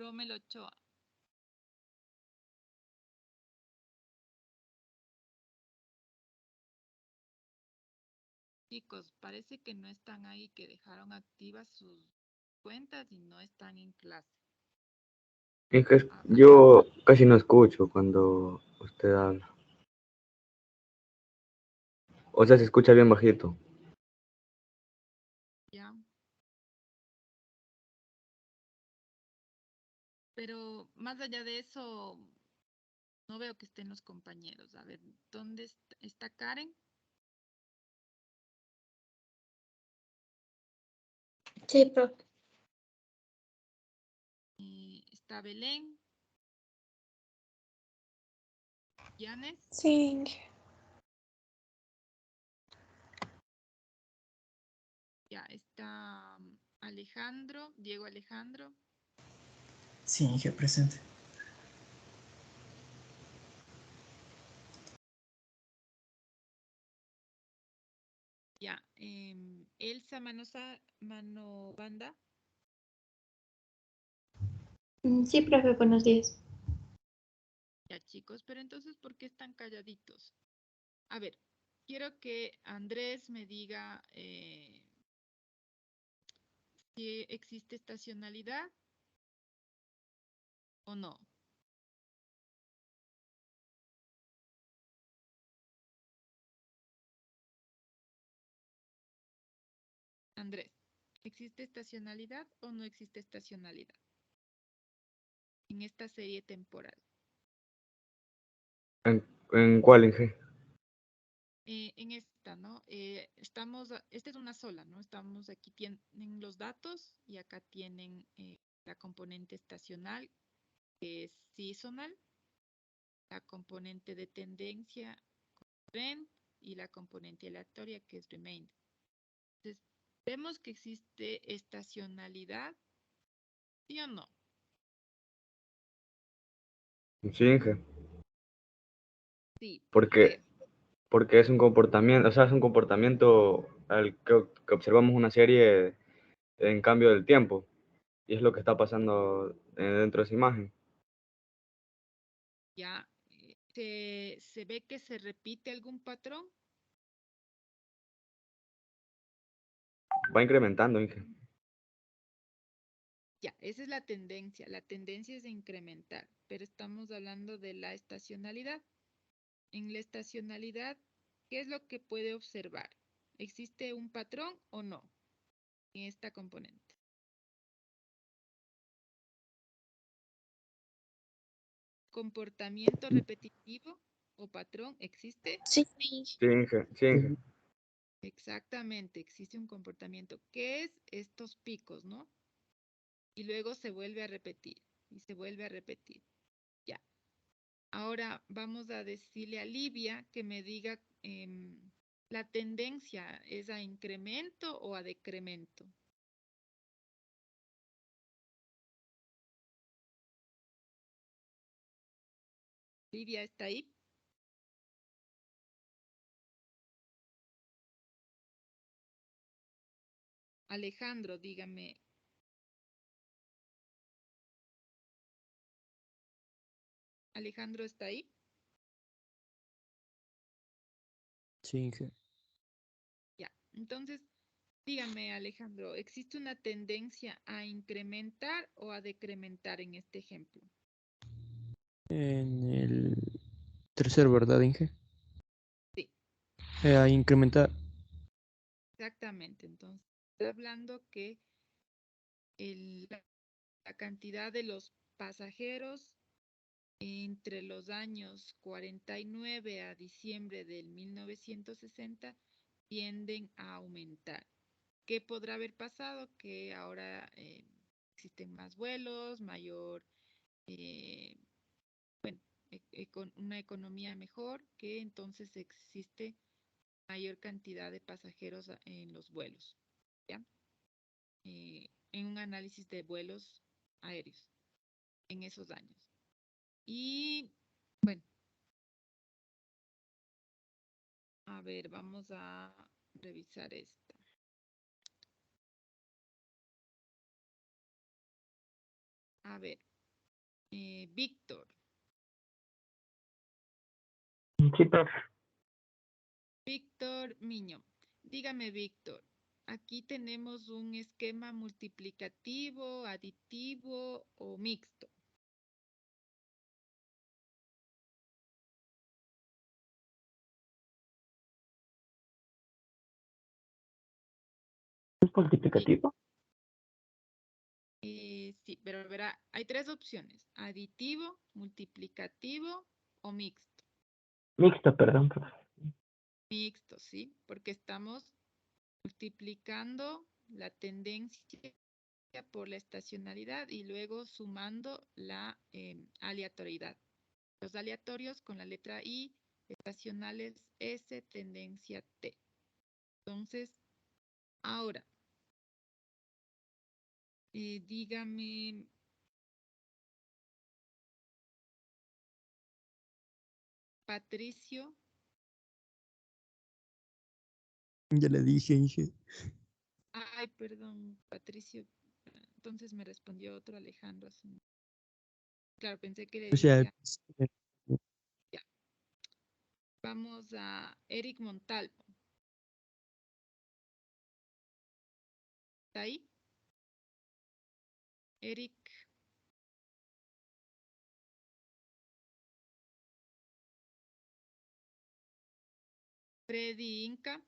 Rommel Ochoa. Chicos, parece que no están ahí, que dejaron activas sus cuentas y no están en clase. Es que Ah, yo casi no escucho cuando usted habla. O sea, se escucha bien bajito. ya. Pero más allá de eso, no veo que estén los compañeros. A ver, ¿dónde está Karen? Sí, profe. Está Belén. Yanes. Sí, Ya está Alejandro, Diego Alejandro. Sí, Inge, presente. Ya, Elsa Manobanda. Sí, profe, buenos días. Ya, chicos, pero entonces, ¿por qué están calladitos? A ver, quiero que Andrés me diga si existe estacionalidad o no. Andrés, ¿existe estacionalidad o no existe estacionalidad en esta serie temporal? ¿En cuál, Inge? En esta, ¿no? Esta es una sola, ¿no? Estamos aquí, tienen los datos y acá tienen la componente estacional, que es seasonal, la componente de tendencia, trend, y la componente aleatoria, que es remainder. Entonces, vemos que existe estacionalidad, ¿sí o no? Sí, Inge. Sí, ¿por Porque, qué? porque es un comportamiento, o sea, es un comportamiento al que observamos una serie en cambio del tiempo. Y es lo que está pasando dentro de esa imagen. Ya, ¿se ve que se repite algún patrón? Va incrementando, Inge. Ya, esa es la tendencia. La tendencia es de incrementar, pero estamos hablando de la estacionalidad. En la estacionalidad, ¿qué es lo que puede observar? ¿Existe un patrón o no en esta componente? ¿Comportamiento repetitivo o patrón existe? Sí. Sí, Inge. Sí, Inge. Exactamente, existe un comportamiento. ¿Qué es estos picos, no? Y luego se vuelve a repetir y se vuelve a repetir. Ya. Ahora vamos a decirle a Livia que me diga la tendencia es a incremento o a decremento. Livia, ¿está ahí? Alejandro, dígame. Alejandro, ¿está ahí? Sí, Inge. Ya. Entonces, dígame, Alejandro, ¿existe una tendencia a incrementar o a decrementar en este ejemplo? En el tercer, ¿verdad, Inge? Sí, A incrementar. exactamente. Entonces, estoy hablando que la cantidad de los pasajeros entre los años 49 a diciembre del 1960 tienden a aumentar. ¿Qué podrá haber pasado? Que ahora existen más vuelos, mayor, eh, bueno, con una economía mejor, que entonces existe mayor cantidad de pasajeros en los vuelos, ¿ya? En un análisis de vuelos aéreos en esos años. Y bueno, a ver, vamos a revisar esta. A ver, Víctor. Sí, profe. Víctor Miño. Dígame, Víctor, aquí tenemos un esquema multiplicativo, aditivo o mixto. ¿Es multiplicativo? Sí, pero verá, hay tres opciones: aditivo, multiplicativo o mixto. Mixto, perdón, profe. Mixto, ¿sí? Porque estamos multiplicando la tendencia por la estacionalidad y luego sumando la aleatoriedad. Los aleatorios con la letra I, estacionales S, tendencia T. Entonces, ahora, dígame, Patricio. Ya le dije, Inge. Ay, perdón, Patricio. Entonces me respondió otro Alejandro. Claro, pensé que le O sea, dije. Ya. Vamos a Eric Montalvo. ¿Está ahí? Eric. Freddy Inca.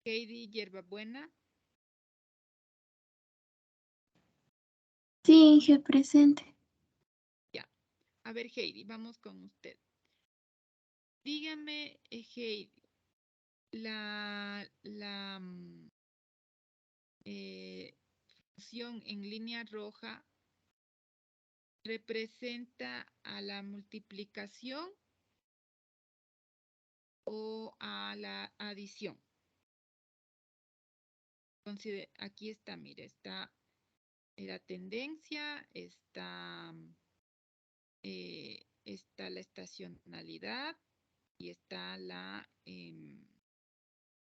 Heidi Hierbabuena. Sí, Inge, presente. Ya. A ver, Heidi, vamos con usted. Dígame, Heidi, la función en línea roja representa a la multiplicación o a la adición. Entonces, aquí está, mire, está la tendencia, está la estacionalidad y está la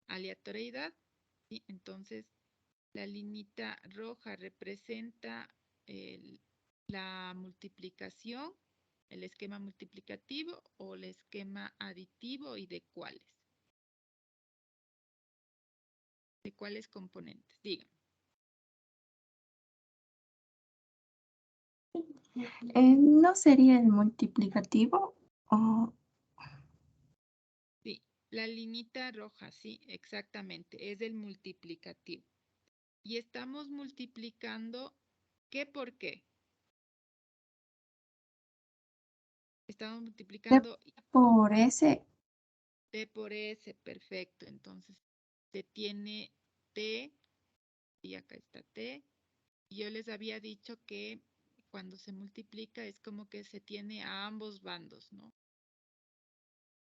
aleatoriedad, ¿sí? Entonces, la linita roja representa la multiplicación, el esquema multiplicativo o el esquema aditivo y de cuáles componentes. Díganme. ¿No sería el multiplicativo? O Sí, la linita roja, sí, exactamente, es el multiplicativo. Y estamos multiplicando, ¿qué por qué? Estamos multiplicando por ese? T por S, perfecto. Entonces, se tiene T, y acá está T. Y yo les había dicho que cuando se multiplica es como que se tiene a ambos bandos, ¿no?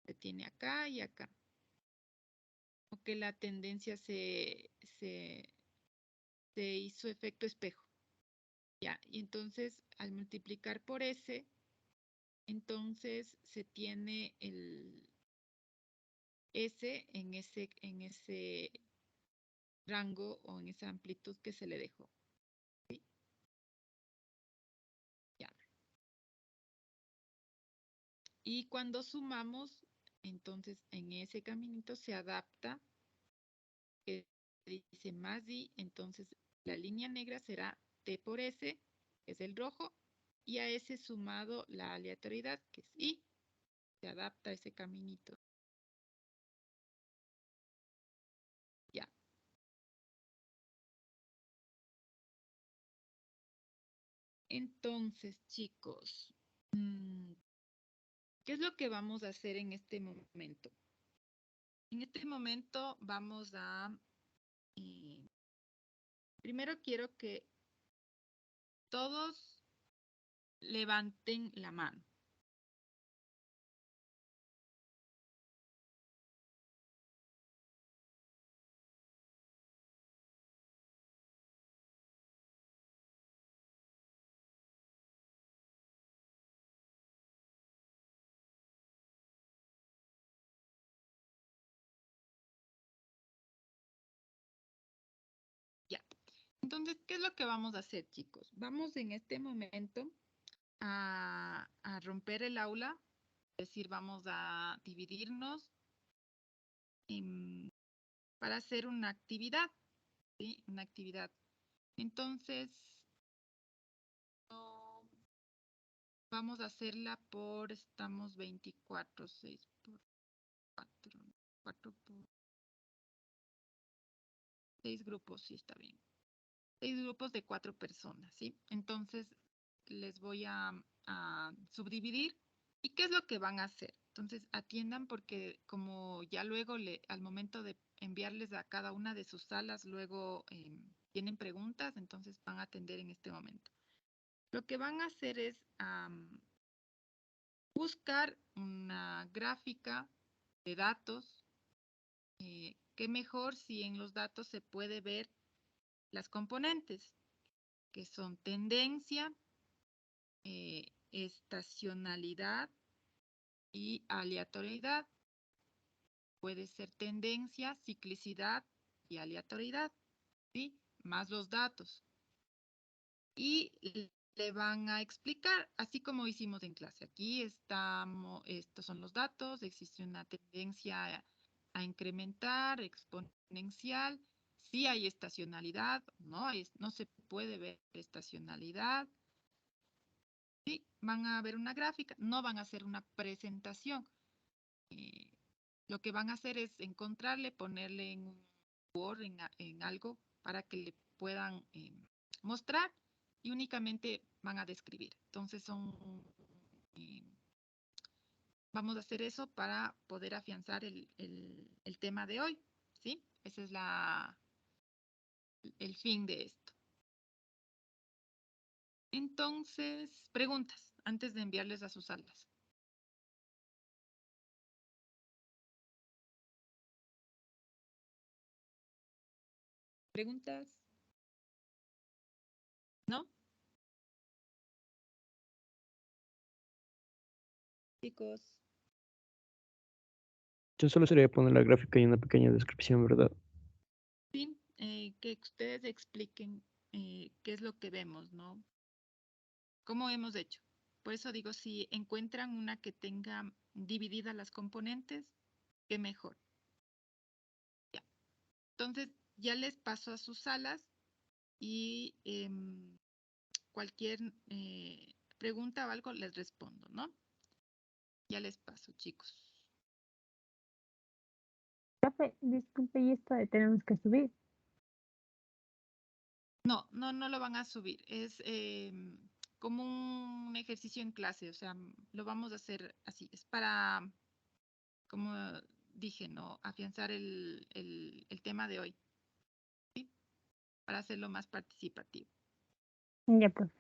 Se tiene acá y acá. O que la tendencia se hizo efecto espejo. Ya, y entonces al multiplicar por S, entonces se tiene el S en ese rango o en esa amplitud que se le dejó. ¿Sí? Ya. Y cuando sumamos, entonces en ese caminito se adapta, que dice más I, entonces la línea negra será T por S, que es el rojo, y a ese sumado la aleatoriedad, que es I, se adapta a ese caminito. Ya. Entonces, chicos, ¿qué es lo que vamos a hacer en este momento? En este momento vamos a... primero quiero que todos levanten la mano. Entonces, ¿qué es lo que vamos a hacer, chicos? Vamos en este momento a romper el aula, es decir, vamos a dividirnos para hacer una actividad, ¿sí? Una actividad. Entonces, no, vamos a hacerla estamos 24, 6 por 4, 4 por 6 grupos, sí está bien. 6 grupos de 4 personas, ¿sí? Entonces, les voy a subdividir. ¿Y qué es lo que van a hacer? Entonces, atiendan porque como ya luego al momento de enviarles a cada una de sus salas, luego tienen preguntas, entonces van a atender en este momento. Lo que van a hacer es buscar una gráfica de datos. Qué mejor si en los datos se puede ver las componentes, que son tendencia, estacionalidad y aleatoriedad. Puede ser tendencia, ciclicidad y aleatoriedad, ¿sí? Más los datos. Y le van a explicar, así como hicimos en clase. Aquí estamos, estos son los datos, existe una tendencia a incrementar, exponencial. Sí hay estacionalidad, no se puede ver estacionalidad. Sí, van a ver una gráfica, no van a hacer una presentación. Lo que van a hacer es encontrarle, ponerle en un Word, en algo, para que le puedan mostrar y únicamente van a describir. Entonces eh, vamos a hacer eso para poder afianzar el tema de hoy, ¿sí? Ese es el fin de esto. Entonces, preguntas antes de enviarles a sus salas. ¿Preguntas? ¿No? Chicos, Yo solo sería poner la gráfica y una pequeña descripción, ¿verdad? sí, que ustedes expliquen qué es lo que vemos, ¿no? ¿Cómo hemos hecho? Por eso digo, si encuentran una que tenga divididas las componentes, qué mejor. Ya. Entonces, ya les paso a sus salas y cualquier pregunta o algo les respondo, ¿no? Ya les paso, chicos. Profe, disculpe, y esto de tenemos que subir. No lo van a subir. Es como un ejercicio en clase, o sea, lo vamos a hacer así. Es para, como dije, ¿no? Afianzar el tema de hoy, ¿sí? Para hacerlo más participativo. Ya, profe.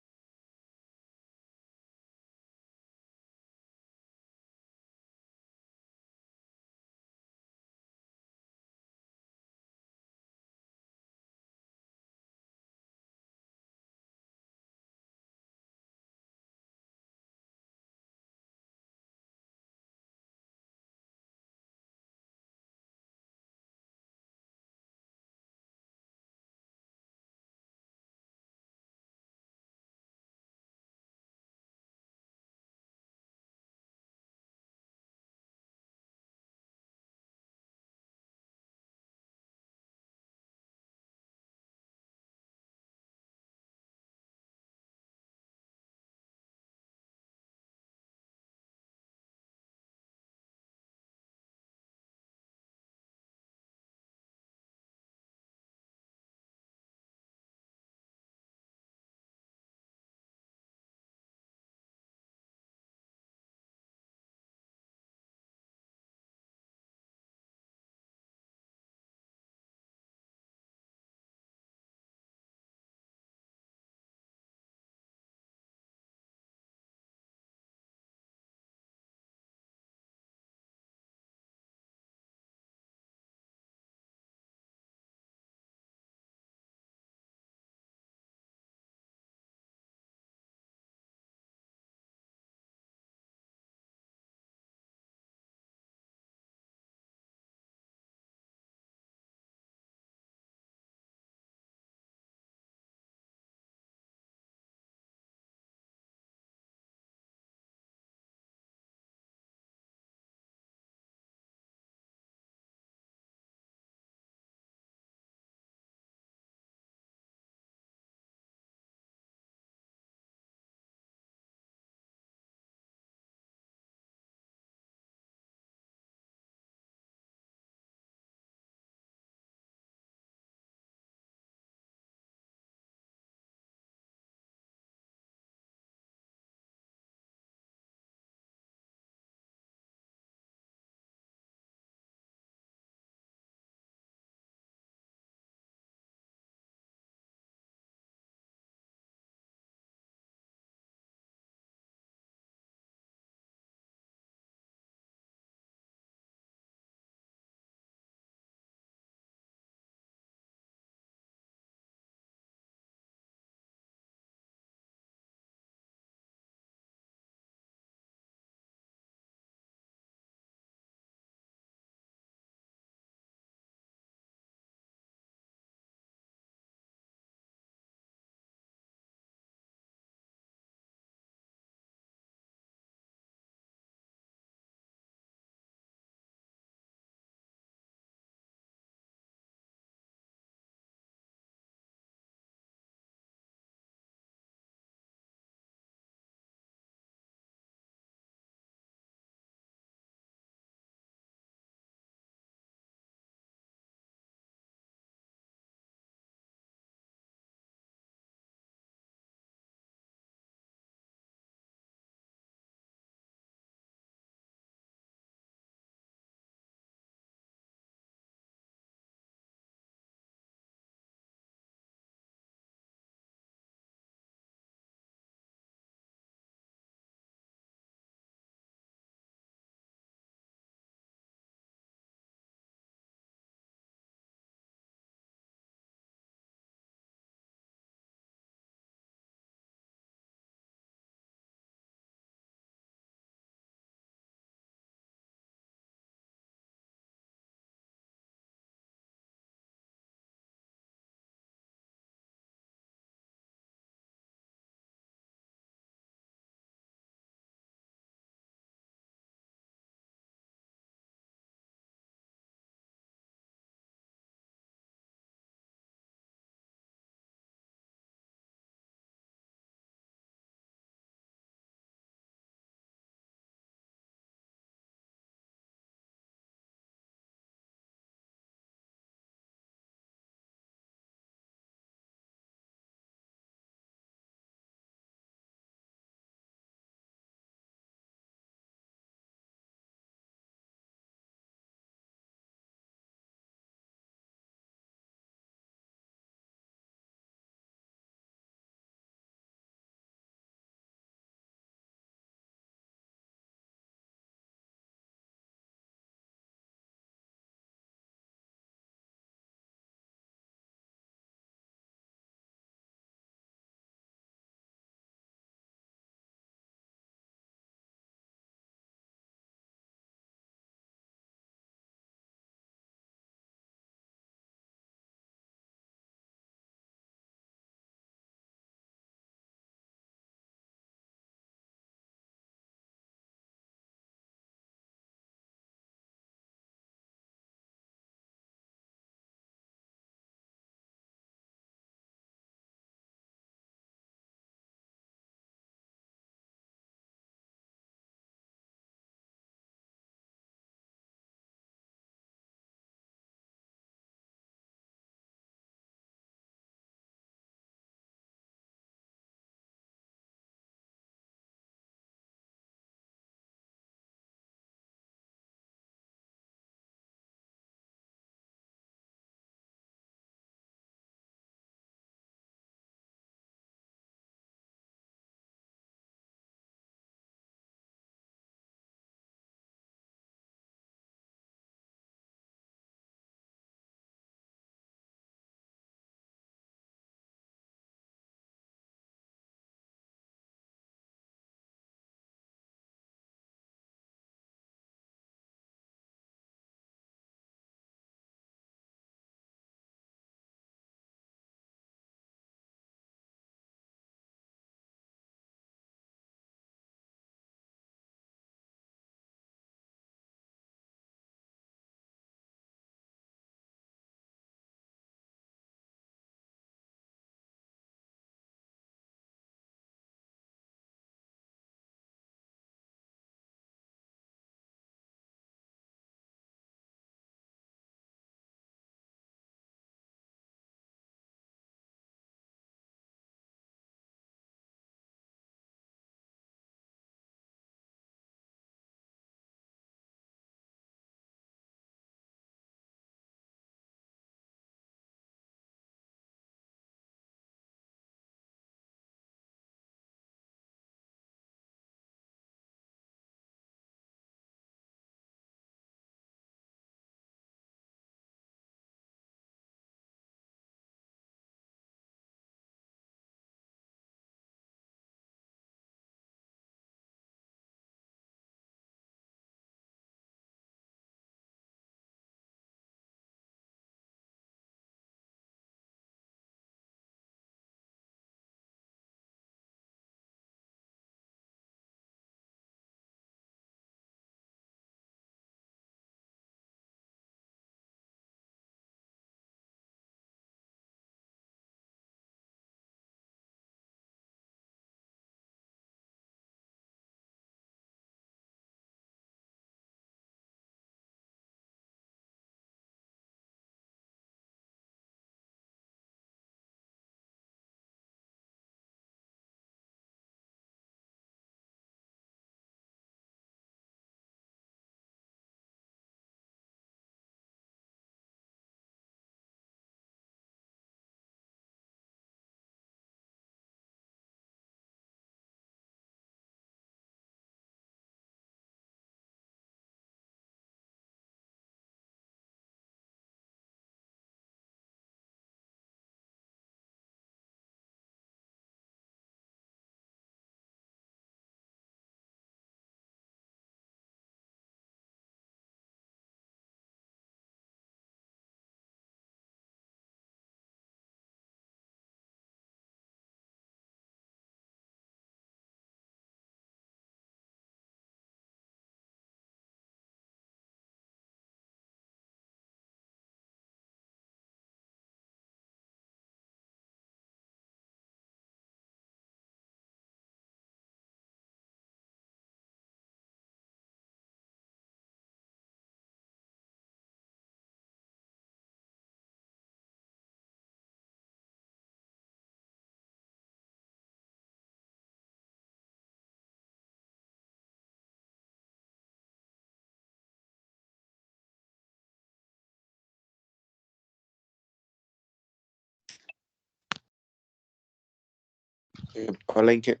Palenque.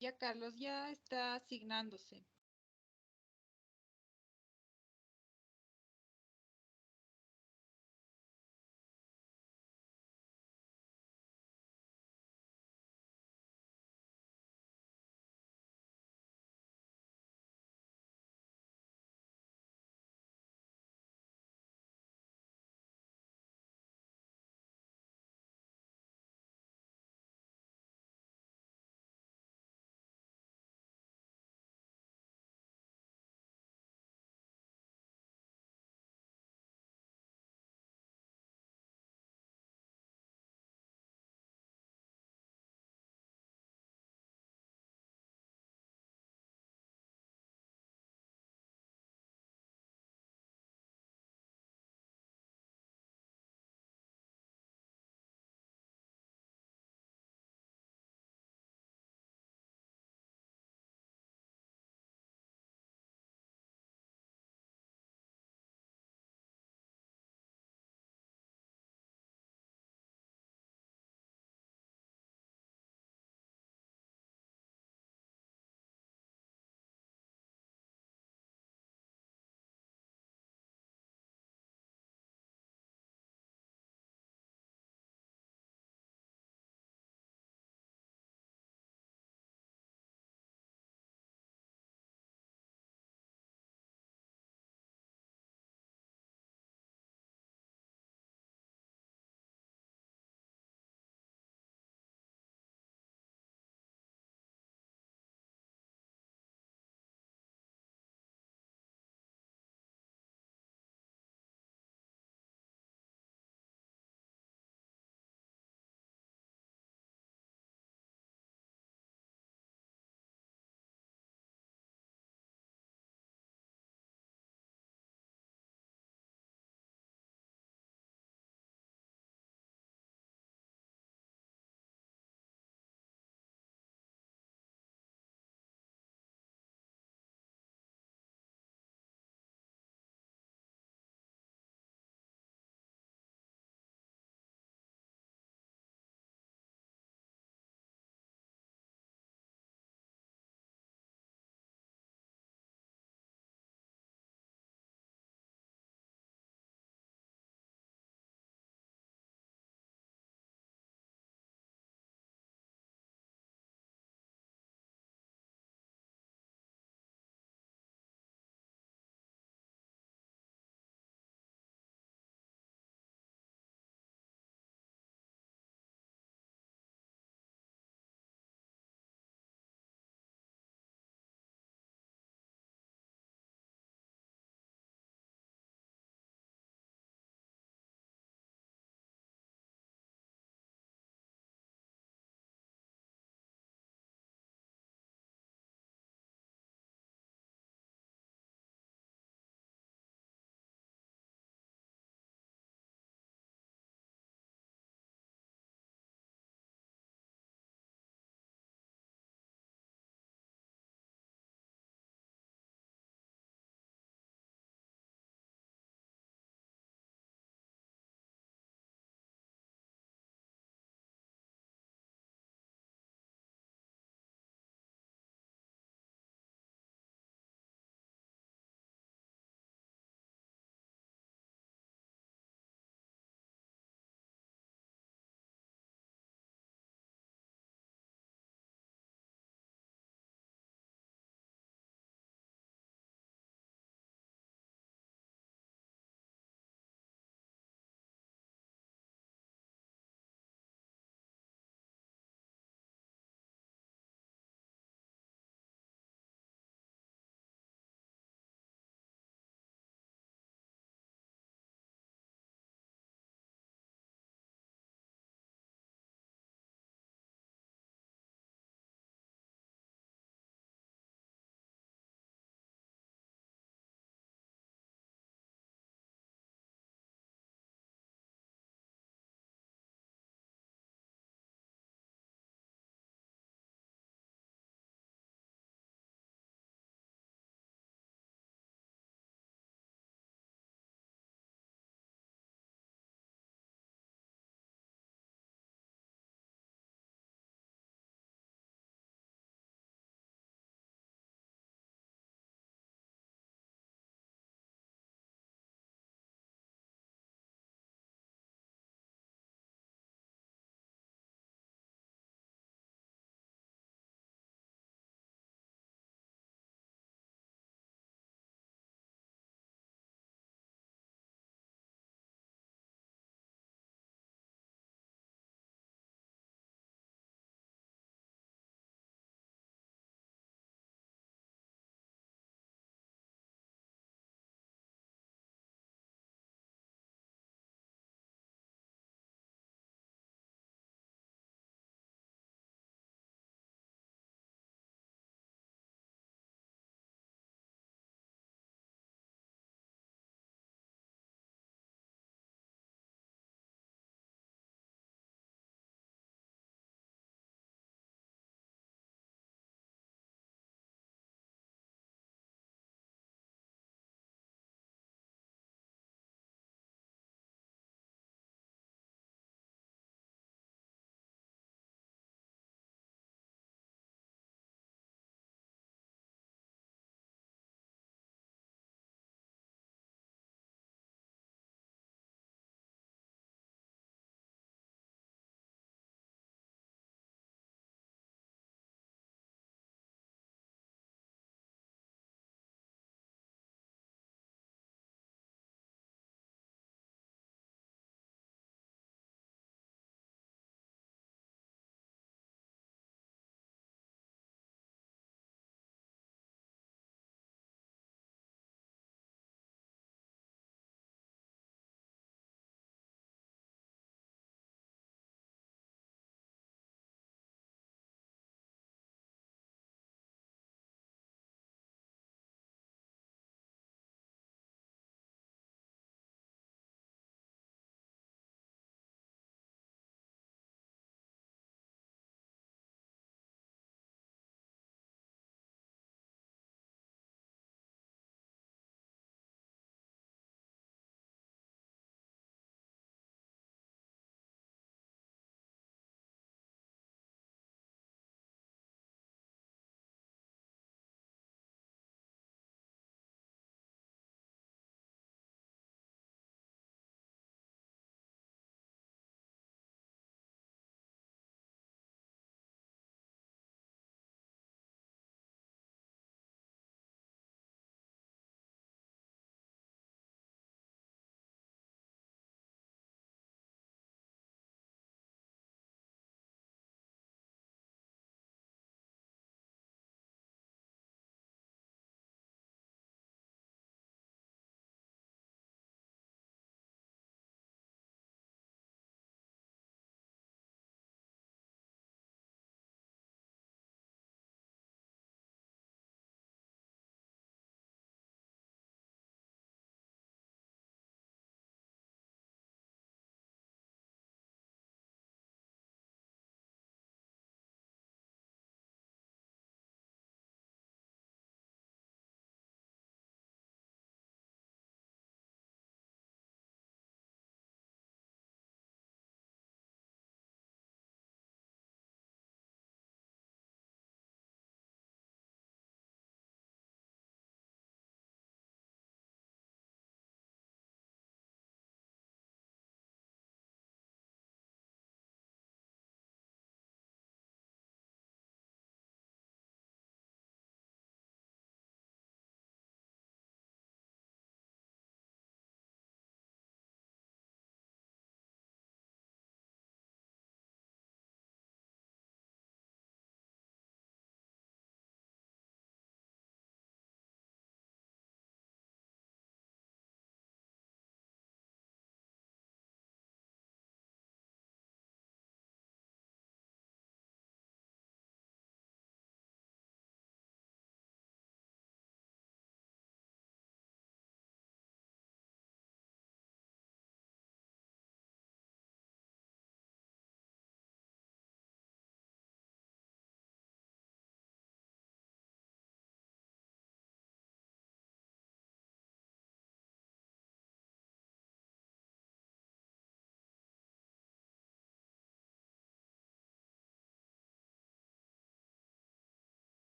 Ya, Carlos, ya está asignándose.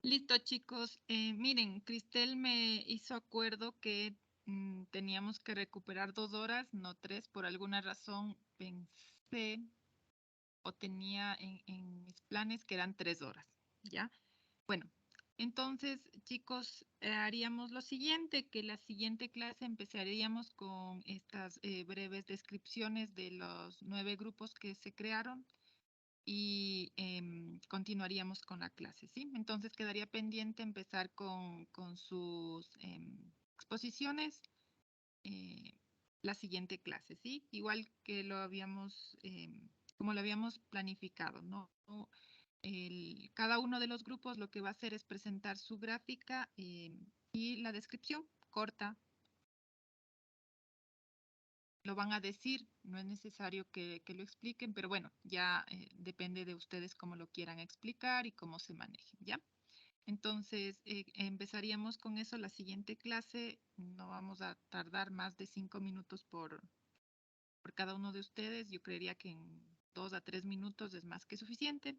Listo, chicos. Miren, Cristel me hizo acuerdo que teníamos que recuperar 2 horas, no 3. Por alguna razón pensé o tenía en mis planes que eran 3 horas, ¿ya? Bueno, entonces, chicos, haríamos lo siguiente, que la siguiente clase empezaríamos con estas breves descripciones de los 9 grupos que se crearon y continuaríamos con la clase, ¿sí? Entonces quedaría pendiente empezar con sus exposiciones la siguiente clase, ¿sí? Igual que lo habíamos, como lo habíamos planificado, ¿no? Cada uno de los grupos lo que va a hacer es presentar su gráfica y la descripción corta. Lo van a decir, no es necesario que lo expliquen, pero bueno, ya depende de ustedes cómo lo quieran explicar y cómo se manejen, ¿ya? Entonces, empezaríamos con eso la siguiente clase. No vamos a tardar más de 5 minutos por cada uno de ustedes. Yo creería que en 2 a 3 minutos es más que suficiente.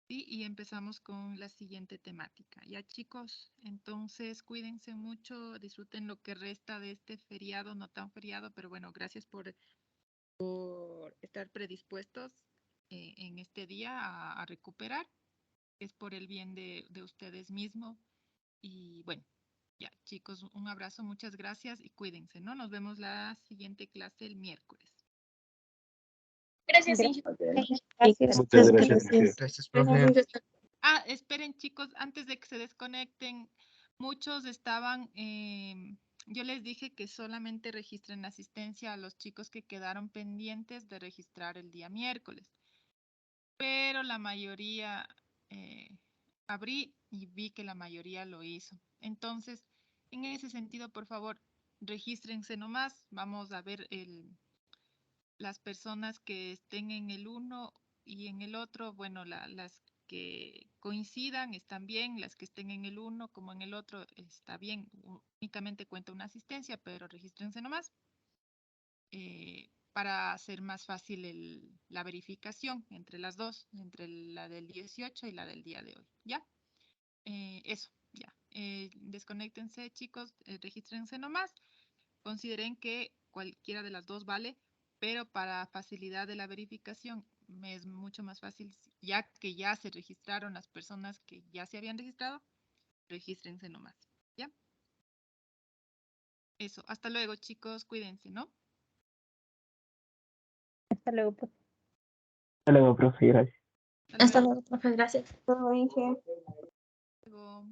Sí, y empezamos con la siguiente temática. Ya, chicos, entonces cuídense mucho, disfruten lo que resta de este feriado, no tan feriado, pero bueno, gracias por estar predispuestos en este día a recuperar. Es por el bien de ustedes mismos. Y bueno, ya, chicos, un abrazo, muchas gracias y cuídense, ¿no? Nos vemos la siguiente clase el miércoles. Gracias, Gracias. Inge. Gracias. Muchas gracias. Gracias, profe. Ah, esperen, chicos, antes de que se desconecten, muchos estaban, yo les dije que solamente registren asistencia a los chicos que quedaron pendientes de registrar el día miércoles, pero la mayoría, abrí y vi que la mayoría lo hizo. Entonces, en ese sentido, por favor, regístrense nomás. Vamos a ver las personas que estén en el uno y en el otro, bueno, las que coincidan están bien, las que estén en el uno como en el otro está bien. Únicamente cuenta una asistencia, pero regístrense nomás. Para hacer más fácil la verificación entre las dos, entre la del 18 y la del día de hoy, ¿ya? Eso, ya. Desconéctense, chicos, regístrense nomás. Consideren que cualquiera de las dos vale, pero para facilidad de la verificación me es mucho más fácil, ya que ya se registraron las personas que ya se habían registrado, regístrense nomás, ¿ya? Eso, hasta luego, chicos, cuídense, ¿no? Hasta luego, pues. Hasta luego, profe, gracias. Hasta luego, profe. Gracias. Luego.